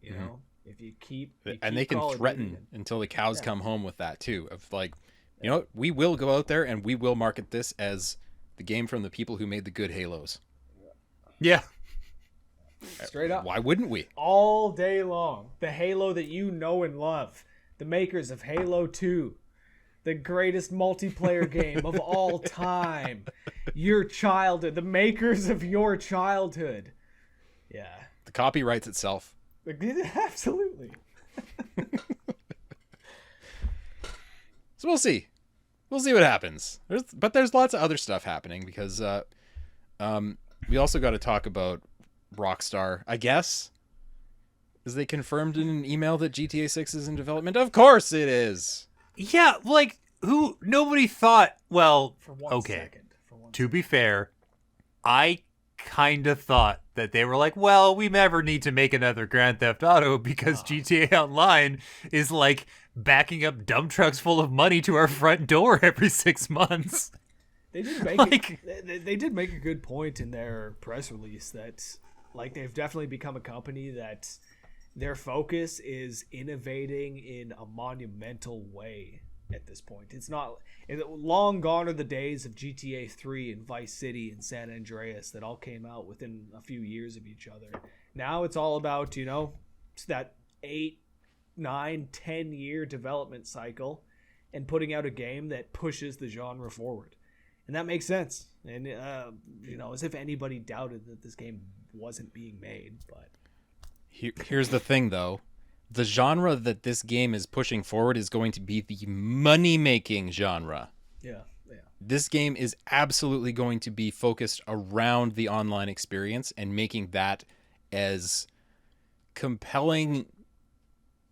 You know, if you keep And they can Call of threaten Duty until the cows come home with that too. Of like, you know what? We will go out there and we will market this as the game from the people who made the good Halos. Yeah. straight up Why wouldn't we? all day long. The Halo that you know and love. The makers of Halo 2. The greatest multiplayer game of all time. Your childhood. The makers of your childhood. Yeah. The copy writes itself. Absolutely. So we'll see. We'll see what happens. There's lots of other stuff happening because we also got to talk about Rockstar, I guess. Is they confirmed in an email that GTA 6 is in development? Of course it is. Yeah, like, nobody thought, well, For one okay, second. For one to be fair, I kind of thought that they were like, well, we never need to make another Grand Theft Auto because GTA Online is like backing up dump trucks full of money to our front door every 6 months. They did make Like- they did make a good point in their press release that like they've definitely become a company that their focus is innovating in a monumental way at this point. It's not long gone are the days of GTA 3 and Vice City and San Andreas that all came out within a few years of each other. Now it's all about, it's that 8, 9, 10-year development cycle and putting out a game that pushes the genre forward. And that makes sense. And, as if anybody doubted that this game wasn't being made. But Here's the thing, though. The genre that this game is pushing forward is going to be the money-making genre. yeah. This game is absolutely going to be focused around the online experience and making that as compelling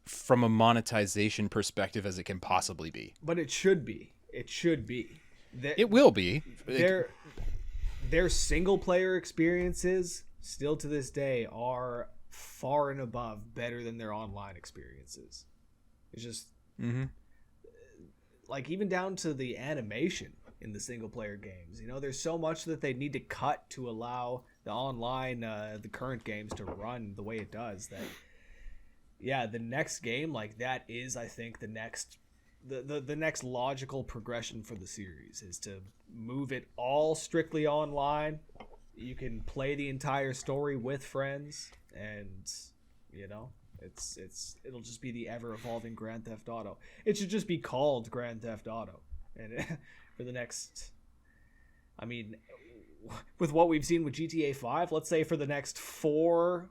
from a monetization perspective as it can possibly be. But it should be. It should be. It will be. Their single-player experiences, still to this day, are far and above better than their online experiences. It's just like even down to the animation in the single player games. There's so much that they need to cut to allow the online the current games to run the way it does that the next game like that is, I think, the next logical progression for the series is to move it all strictly online. You can play the entire story with friends, and it'll just be the ever evolving Grand Theft Auto. It should just be called Grand Theft Auto, and for the next. I mean, with what we've seen with GTA 5, let's say for the next 5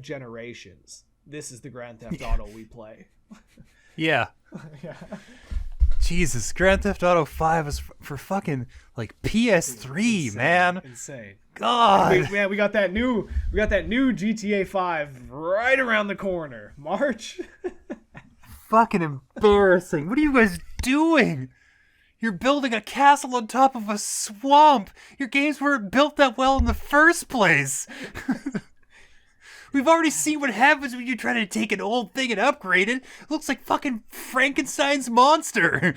generations, this is the Grand Theft Auto we play. Yeah. Yeah. Jesus, Grand Theft Auto 5 is for fucking like PS3, Insane, man. Insane. God. We got that new GTA 5 right around the corner. March. Fucking embarrassing. What are you guys doing? You're building a castle on top of a swamp. Your games weren't built that well in the first place. We've already seen what happens when you try to take an old thing and upgrade it. It looks like fucking Frankenstein's monster.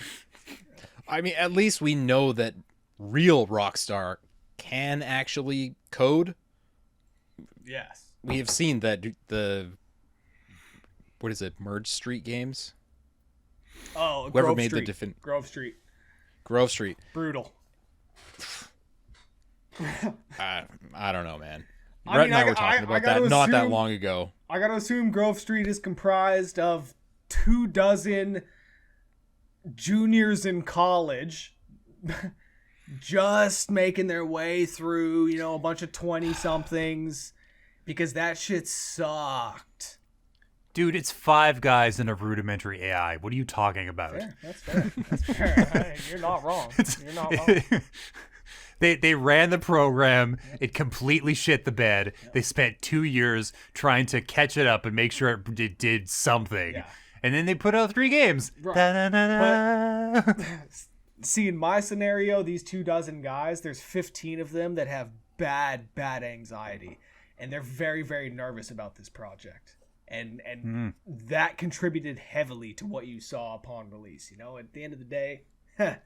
I mean, at least we know that real Rockstar can actually code. Yes. We have seen that what is it, Merge Street games? Oh, Whoever Grove made Street. Grove Street. Brutal. I don't know, man. I Brett mean, and I were talking about that not that long ago. I gotta assume Grove Street is comprised of 24 juniors in college just making their way through, a bunch of 20-somethings, because that shit sucked. Dude, it's 5 guys and a rudimentary AI. What are you talking about? Fair. That's fair. That's fair. You're not wrong. You're not wrong. They ran the program. It completely shit the bed. They spent 2 years trying to catch it up and make sure it did something. Yeah. And then they put out 3 games. Right. Da-da-da-da. See, in my scenario, these 24 guys, there's 15 of them that have bad anxiety. And they're very, very nervous about this project. And that contributed heavily to what you saw upon release. At the end of the day, they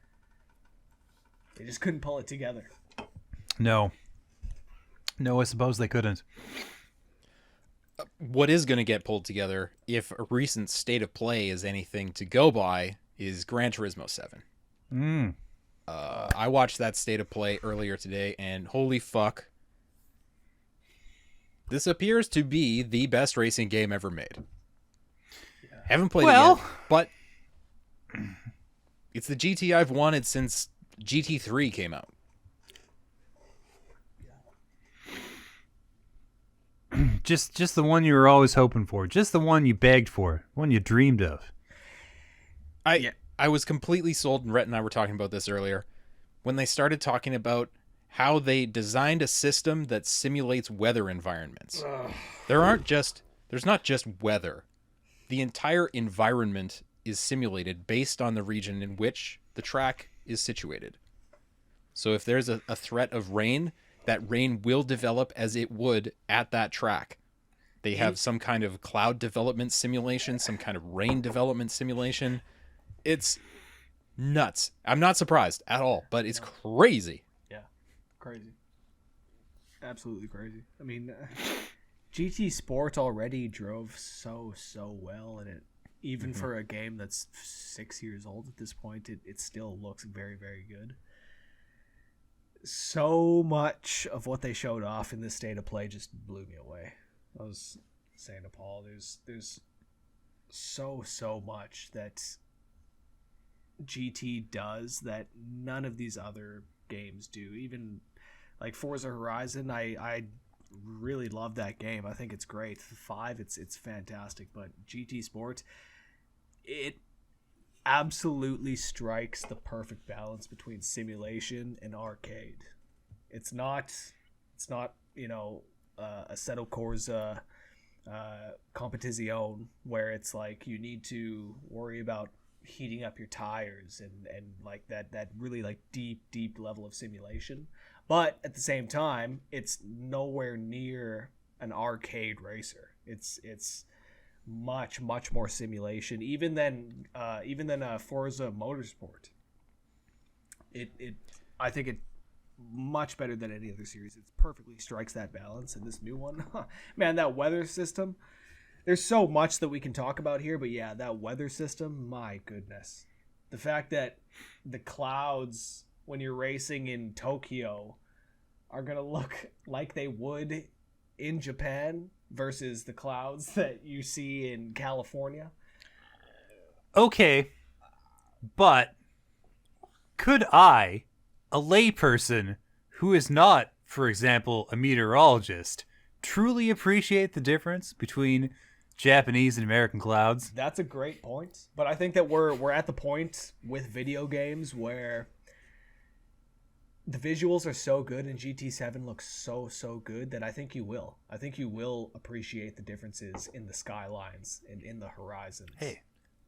just couldn't pull it together. No, I suppose they couldn't. What is going to get pulled together, if a recent state of play is anything to go by, is Gran Turismo 7. I watched that state of play earlier today, and holy fuck, this appears to be the best racing game ever made. Yeah. Haven't played it yet, but it's the GT I've wanted since GT3 came out. Just the one you were always hoping for. Just the one you begged for. One you dreamed of. I was completely sold, and Rhett and I were talking about this earlier, when they started talking about how they designed a system that simulates weather environments. There's not just weather. The entire environment is simulated based on the region in which the track is situated. So if there's a threat of rain, that rain will develop as it would at that track. They have some kind of cloud development simulation, some kind of rain development simulation. It's nuts. I'm not surprised at all, but it's crazy. Yeah, crazy. Absolutely crazy. I mean, GT Sport already drove so well, and it even for a game that's 6 years old at this point, it still looks very, very good. So much of what they showed off in this state of play just blew me away. I was saying to Paul, there's so much that GT does that none of these other games do. Even like Forza Horizon, I really love that game. I think it's great. 5, it's fantastic, but GT Sport, it absolutely strikes the perfect balance between simulation and arcade. It's not Assetto Corsa Competizione, where it's like you need to worry about heating up your tires and like that really like deep level of simulation, but at the same time it's nowhere near an arcade racer. It's much more simulation even than Forza Motorsport. I think it much better than any other series. It perfectly strikes that balance. And this new one, man, that weather system, there's so much that we can talk about here, but yeah, that weather system, my goodness. The fact that the clouds when you're racing in Tokyo are going to look like they would in Japan versus the clouds that you see in California. Okay, but could I, a layperson who is not, for example, a meteorologist, truly appreciate the difference between Japanese and American clouds? That's a great point. But I think that we're at the point with video games where the visuals are so good and GT7 looks so good that I think you will. I think you will appreciate the differences in the skylines and in the horizons. Hey,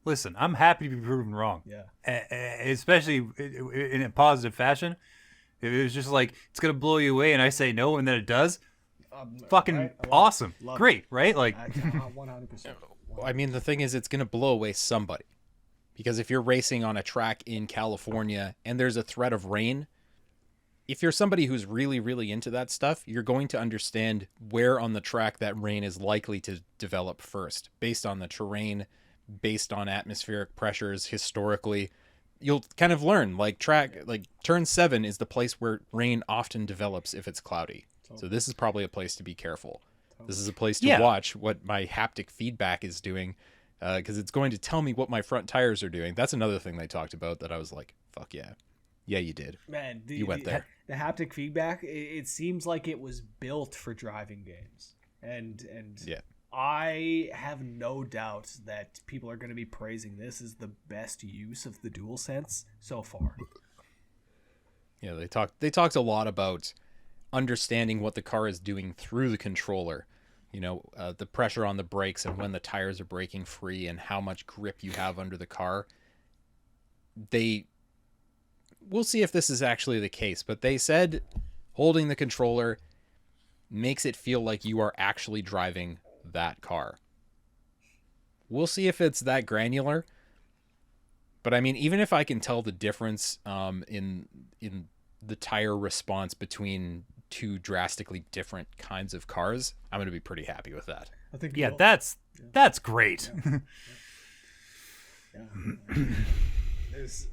listen, I'm happy to be proven wrong. Yeah. Especially in a positive fashion. If it was just like, it's going to blow you away, and I say no, and then it does, fucking awesome. Great, right? Like, 100%. I mean, the thing is, it's going to blow away somebody. Because if you're racing on a track in California and there's a threat of rain, if you're somebody who's really, really into that stuff, you're going to understand where on the track that rain is likely to develop first, based on the terrain, based on atmospheric pressures historically. You'll kind of learn, like turn 7 is the place where rain often develops if it's cloudy. So this is probably a place to be careful. This is a place to watch what my haptic feedback is doing, because it's going to tell me what my front tires are doing. That's another thing they talked about that I was like, fuck yeah. Yeah, you did. Man, you went there. The haptic feedback, it seems like it was built for driving games. And yeah. I have no doubt that people are going to be praising this as the best use of the DualSense so far. Yeah, they talked a lot about understanding what the car is doing through the controller. You know, the pressure on the brakes and when the tires are breaking free and how much grip you have under the car. We'll see if this is actually the case, but they said holding the controller makes it feel like you are actually driving that car. We'll see if it's that granular. But I mean, even if I can tell the difference in the tire response between two drastically different kinds of cars, I'm going to be pretty happy with that. I think that's great. There's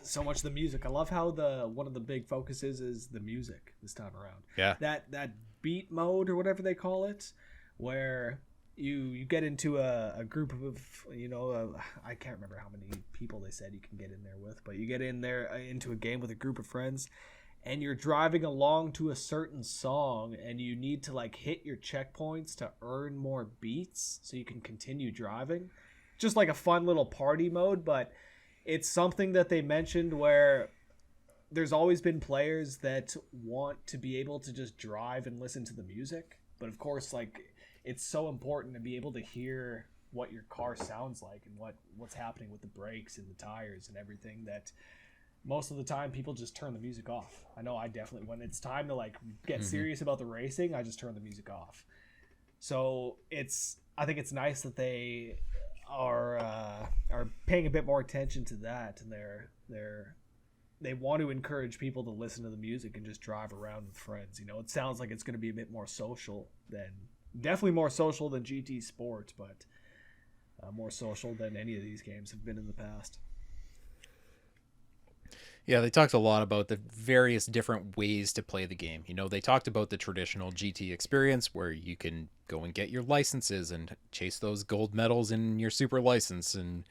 so much of the music. I love how one of the big focuses is the music this time around. Yeah. That beat mode or whatever they call it, where you get into a group of, I can't remember how many people they said you can get in there with, but you get in there into a game with a group of friends and you're driving along to a certain song and you need to like hit your checkpoints to earn more beats so you can continue driving. Just like a fun little party mode, but it's something that they mentioned where there's always been players that want to be able to just drive and listen to the music. But of course, like, it's so important to be able to hear what your car sounds like and what's happening with the brakes and the tires and everything, that most of the time people just turn the music off. I know I definitely, when it's time to like get serious about the racing, I just turn the music off. So I think it's nice that they are paying a bit more attention to that, and they want to encourage people to listen to the music and just drive around with friends. You know, it sounds like it's going to be a bit more social definitely more social than GT Sport, but more social than any of these games have been in the past. Yeah, they talked a lot about the various different ways to play the game. You know, they talked about the traditional GT experience where you can go and get your licenses and chase those gold medals in your super license and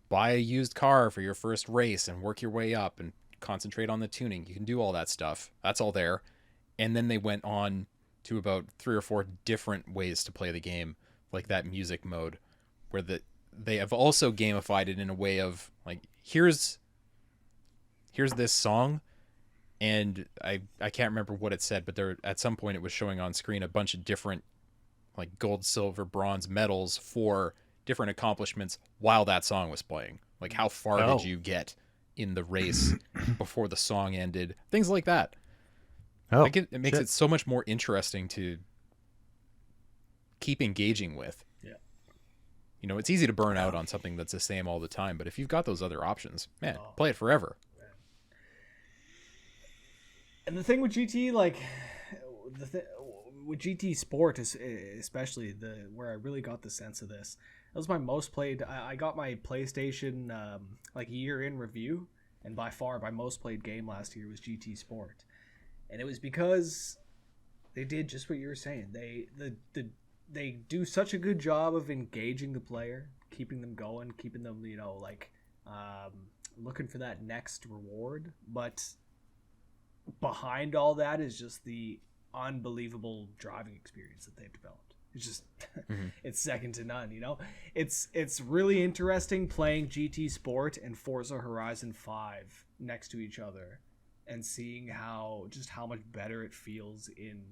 buy a used car for your first race and work your way up and concentrate on the tuning. You can do all that stuff. That's all there. And then they went on to about 3 or 4 different ways to play the game, like that music mode, where they have also gamified it in a way of like, here's this song, and I can't remember what it said, but there at some point it was showing on screen a bunch of different like gold, silver, bronze medals for different accomplishments while that song was playing. Like, how far did you get in the race before the song ended? Things like that. Oh, like it makes it so much more interesting to keep engaging with. Yeah. You know, it's easy to burn out on something that's the same all the time, but if you've got those other options, man, play it forever. And the thing with GT, like, with GT Sport, especially where I really got the sense of this, that was my most played. I got my PlayStation like a year in review, and by far my most played game last year was GT Sport, and it was because they did just what you were saying. They do such a good job of engaging the player, keeping them going, keeping them looking for that next reward, but behind all that is just the unbelievable driving experience that they've developed. It's just it's second to none, you know. It's really interesting playing GT Sport and Forza Horizon 5 next to each other and seeing how much better it feels in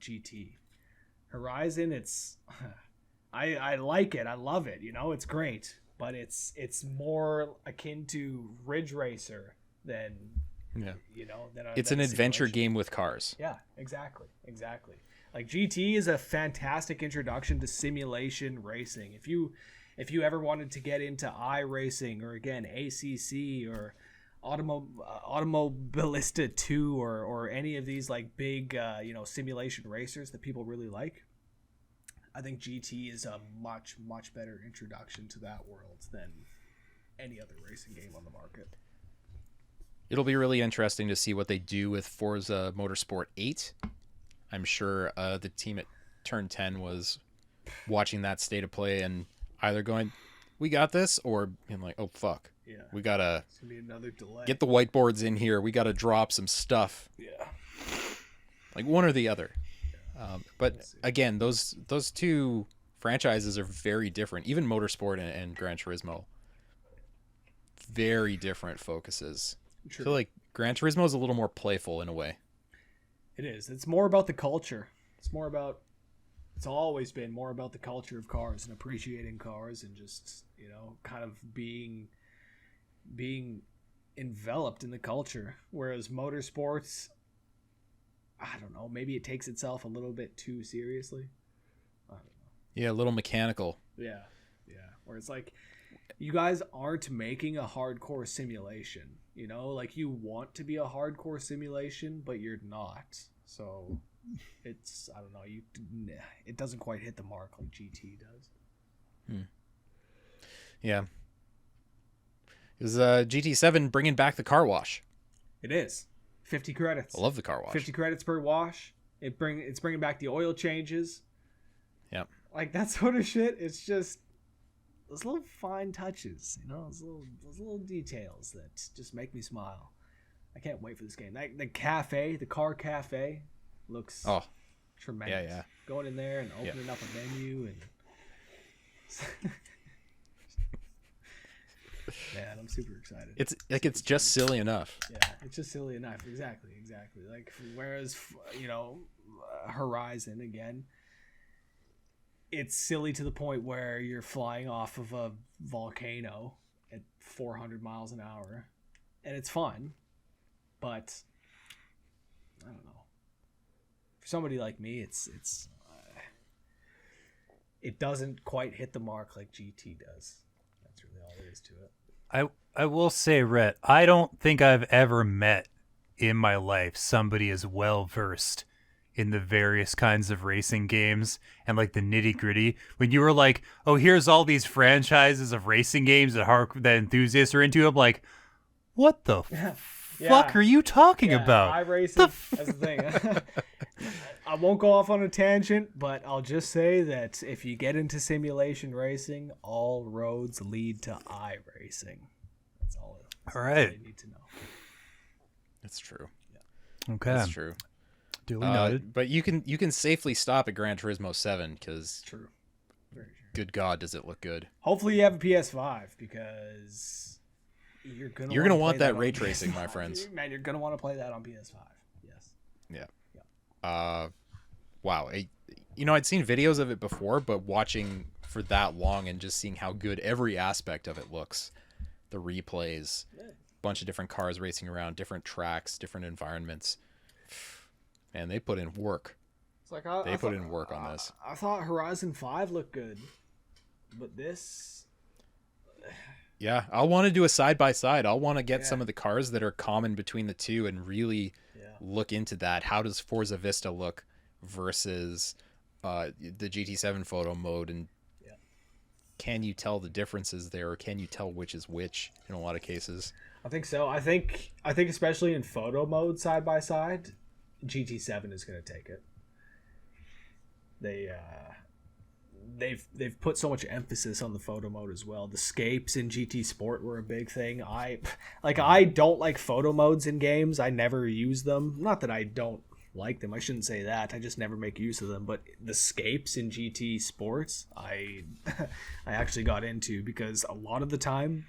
GT. Horizon, it's I like it. I love it, you know. It's great, but it's more akin to Ridge Racer than you know, it's an adventure game with cars. Yeah, exactly. Like GT is a fantastic introduction to simulation racing. If you ever wanted to get into iRacing or again ACC or Automobilista 2 or any of these like big you know, simulation racers that people really like, I think GT is a much better introduction to that world than any other racing game on the market. It'll be really interesting to see what they do with Forza Motorsport 8. I'm sure the team at Turn 10 was watching that state of play and either going, we got this, or being like, oh, fuck. Yeah. We got to be another delay. Get the whiteboards in here. We got to drop some stuff. Yeah. Like one or the other. But again, those two franchises are very different. Even Motorsport and Gran Turismo. Very different focuses. True. I feel like Gran Turismo is a little more playful in a way. It is. It's more about the culture. It's always been more about the culture of cars and appreciating cars and just, you know, kind of being enveloped in the culture. Whereas motorsports, I don't know, maybe it takes itself a little bit too seriously. I don't know. Yeah, a little mechanical. Yeah. Where it's like, you guys aren't making a hardcore simulation. You know, like you want to be a hardcore simulation, but you're not. So it's, I don't know, it doesn't quite hit the mark like GT does. Yeah. Is GT7 bringing back the car wash? It is. 50 credits. I love the car wash. 50 credits per wash. It's bringing back the oil changes. Yep. Like that sort of shit. It's just those little fine touches, you know, those little details that just make me smile. I can't wait for this game. The car cafe looks tremendous. Yeah. Going in there and opening up a menu and man, I'm super excited. It's just silly enough. Yeah, it's just silly enough. Exactly. Like whereas, you know, Horizon again, it's silly to the point where you're flying off of a volcano at 400 miles an hour, and it's fun, but I don't know. For somebody like me, it doesn't quite hit the mark like GT does. That's really all there is to it. I will say, Rhett, I don't think I've ever met in my life somebody as well versed in the various kinds of racing games and like the nitty gritty. When you were like, oh, here's all these franchises of racing games that enthusiasts are into, I'm like, what the fuck are you talking about? iRacing, that's the thing. I won't go off on a tangent, but I'll just say that if you get into simulation racing, all roads lead to iRacing. That's all you need to know. That's true. Yeah. Okay. That's true. Duly noted. But you can safely stop at Gran Turismo 7 because true. Very true. Good God, does it look good? Hopefully you have a PS5 because you're gonna want that ray tracing, my friends. Man, you're gonna want to play that on PS5. Yes. Yeah. Wow. I'd seen videos of it before, but watching for that long and just seeing how good every aspect of it looks, the replays, bunch of different cars racing around, different tracks, different environments. Man, they put in work. It's like they put in work on this. I thought Horizon 5 looked good, but this. Yeah, I'll want to do a side by side. I'll want to get some of the cars that are common between the two and really look into that. How does Forza Vista look versus the GT7 photo mode, and can you tell the differences there, or can you tell which is which in a lot of cases? I think so. I think especially in photo mode side by side, GT7 is going to take it. they've put so much emphasis on the photo mode as well. The scapes in GT Sport were a big thing. I don't like photo modes in games. I never use them. Not that I don't like them. I shouldn't say that. I just never make use of them. But the scapes in GT Sports, I actually got into because a lot of the time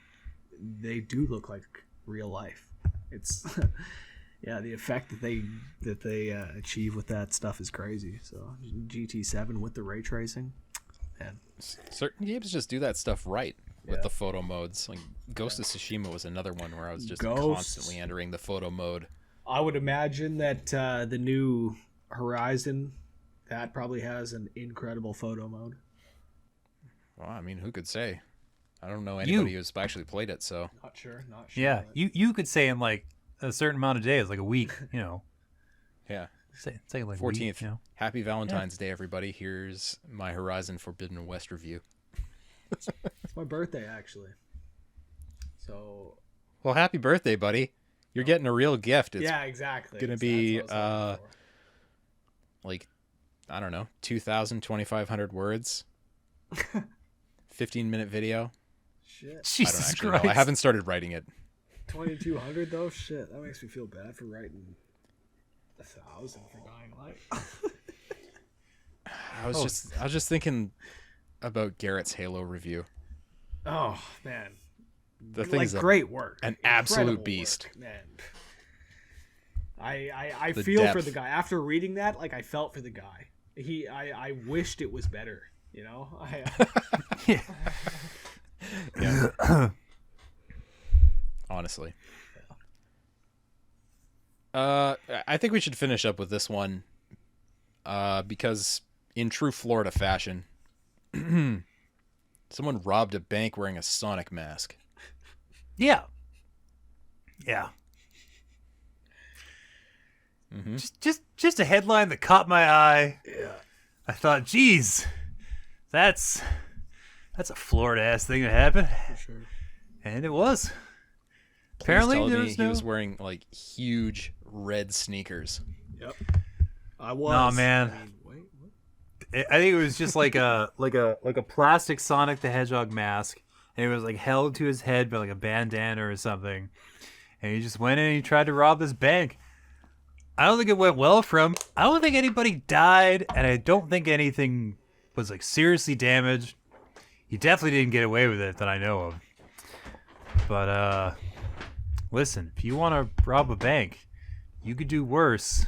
they do look like real life. It's yeah, the effect that they achieve with that stuff is crazy. So GT7 with the ray tracing, man. Certain games just do that stuff right with the photo modes. Like Ghost of Tsushima was another one where I was just constantly entering the photo mode. I would imagine that the new Horizon, that probably has an incredible photo mode. Well, I mean, who could say? I don't know anybody who's actually played it, so. Not sure. Yeah, you could say in like a certain amount of days, like a week, you know. Yeah. Say like 14th. Week, you know? Happy Valentine's Day, everybody. Here's my Horizon Forbidden West review. It's my birthday, actually. So. Well, happy birthday, buddy. You're getting a real gift. It's exactly. Gonna be like, I don't know, 2,000, 2,500 words. 15-minute video. Shit. Jesus I don't actually Christ. know. I haven't started writing it. 2,200 though. Shit, that makes me feel bad for writing 1,000 for Dying Light. I was just thinking about Garrett's Halo review. Oh man, The thing's great work, an Incredible absolute beast, work, man. I The feel for depth. the guy after reading that. Like I felt for the guy. I wished it was better. You know. Yeah. Honestly. I think we should finish up with this one because in true Florida fashion, someone robbed a bank wearing a Sonic mask. Yeah. Yeah. Mm-hmm. Just a headline that caught my eye. Yeah. I thought, geez, that's a Florida ass thing to happen, For sure. and it was. Please Apparently, tell there me was he no. was wearing like huge red sneakers. Yep. I was. Nah, man. I mean, wait, what? I think it was just like a plastic Sonic the Hedgehog mask, and it was like held to his head by like a bandana or something. And he just went in and he tried to rob this bank. I don't think it went well for him. I don't think anybody died, and I don't think anything was like seriously damaged. He definitely didn't get away with it that I know of. But listen, if you want to rob a bank, you could do worse.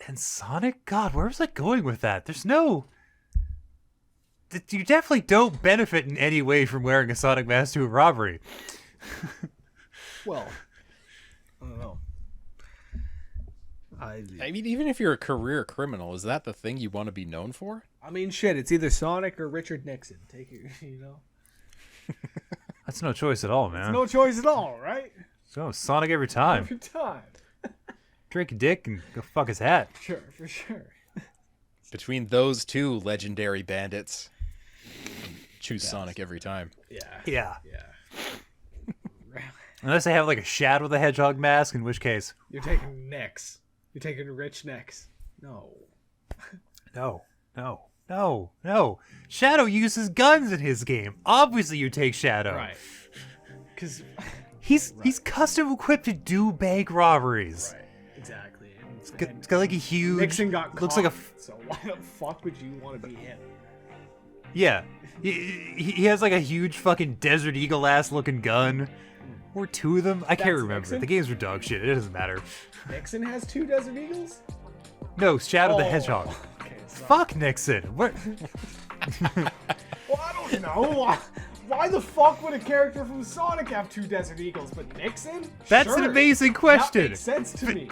And Sonic? God, where was I going with that? There's no... You definitely don't benefit in any way from wearing a Sonic mask to a robbery. Well, I don't know. I mean, even if you're a career criminal, is that the thing you want to be known for? I mean, shit. It's either Sonic or Richard Nixon. Take it, you know. That's no choice at all, man. No choice at all, right? So Sonic every time. Every time. Drink a dick and go fuck his hat. Sure, for sure. Between those two legendary bandits, choose Sonic every time. Yeah. Yeah. Yeah. Unless they have like a Shadow the Hedgehog mask, in which case. You're taking Nix. You're taking Rich Nix. No. No. Shadow uses guns in his game. Obviously you take Shadow. Right. Because. He's custom equipped to do bank robberies. Right. Exactly. It's got like a huge... Nixon got caught. Looks like a... So why the fuck would you want to be him? Yeah. He has like a huge fucking Desert Eagle ass looking gun. Or two of them. I can't That's remember. Nixon? The games were dog shit. It doesn't matter. Nixon has 2 Desert Eagles? No, Shadow the Hedgehog. Okay, sorry. Fuck Nixon. What? Well, I don't know. Why the fuck would a character from Sonic have 2 Desert Eagles, but Nixon? That's an Sure. amazing question. That makes sense to me.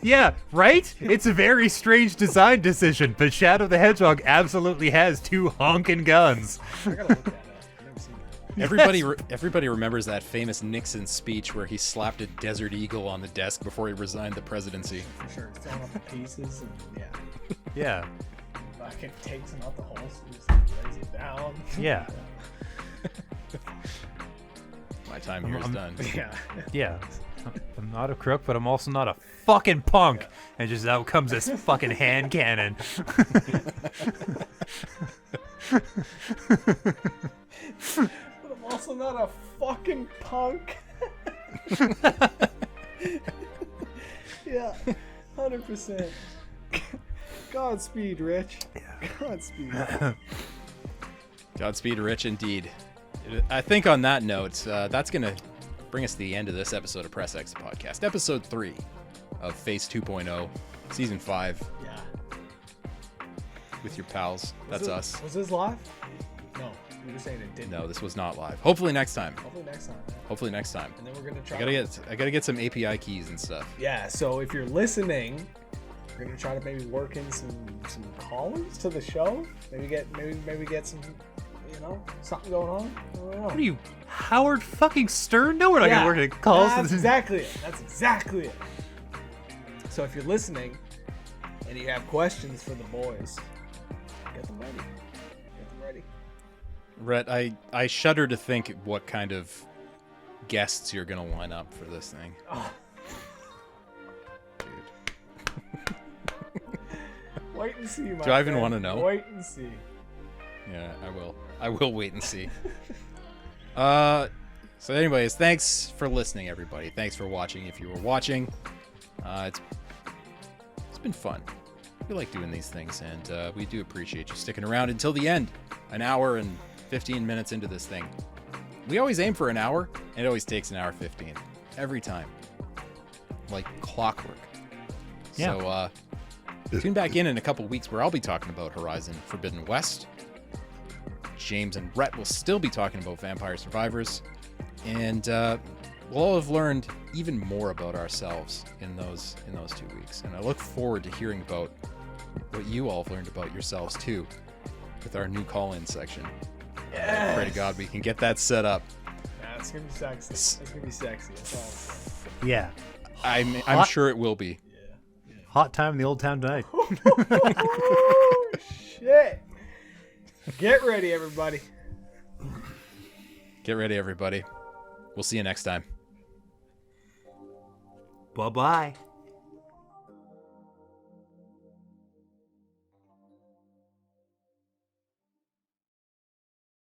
Yeah, right? It's a very strange design decision, but Shadow the Hedgehog absolutely has 2 honking guns. I gotta look that up. I've never seen that. Everybody remembers that famous Nixon speech where he slapped a Desert Eagle on the desk before he resigned the presidency. For sure. Throwing up the pieces and yeah. Yeah. Fucking takes them out the holes and just lays it down. Yeah. My time here is done. Yeah. Yeah. I'm not a crook, but I'm also not a fucking punk. And just out comes this fucking hand cannon. But I'm also not a fucking punk. Yeah, 100%. Godspeed, Rich. Godspeed. Godspeed, Rich, indeed. I think on that note, that's going to bring us to the end of this episode of Press X Podcast. Episode 3 of Phase 2.0, Season 5. Yeah. With your pals. That's us. Was this live? No, you were saying it didn't. No, this was not live. Hopefully next time. Hopefully next time. Hopefully next time. And then we're gonna try. I gotta get some API keys and stuff. Yeah. So if you're listening, we're gonna try to maybe work in some callers to the show. Maybe get some, something going on. I don't know. What are you, Howard fucking Stern? No, we're not gonna work at calls. That's exactly it. That's exactly it. So if you're listening and you have questions for the boys, get them ready. Rhett, I shudder to think what kind of guests you're gonna line up for this thing. Oh. Dude. Wait and see, my Do I even friend. want to know? Wait and see. Yeah, I will. I will wait and see. So anyways, thanks for listening, everybody. Thanks for watching if you were watching. It's been fun. We like doing these things, and we do appreciate you sticking around until the end. An hour and 15 minutes into this thing. We always aim for an hour, and it always takes an hour 15. Every time. Like clockwork. Yeah. So, tune back in a couple weeks where I'll be talking about Horizon Forbidden West. James and Rhett will still be talking about Vampire Survivors. And we'll all have learned even more about ourselves in those 2 weeks. And I look forward to hearing about what you all have learned about yourselves too, with our new call-in section. Yes. Pray to God we can get that set up. Yeah, it's gonna be sexy. It's gonna be sexy. That's all I'm saying. Yeah. I'm sure it will be. Hot time in the old town tonight. Oh, shit. Get ready, everybody. Get ready, everybody. We'll see you next time. Bye-bye.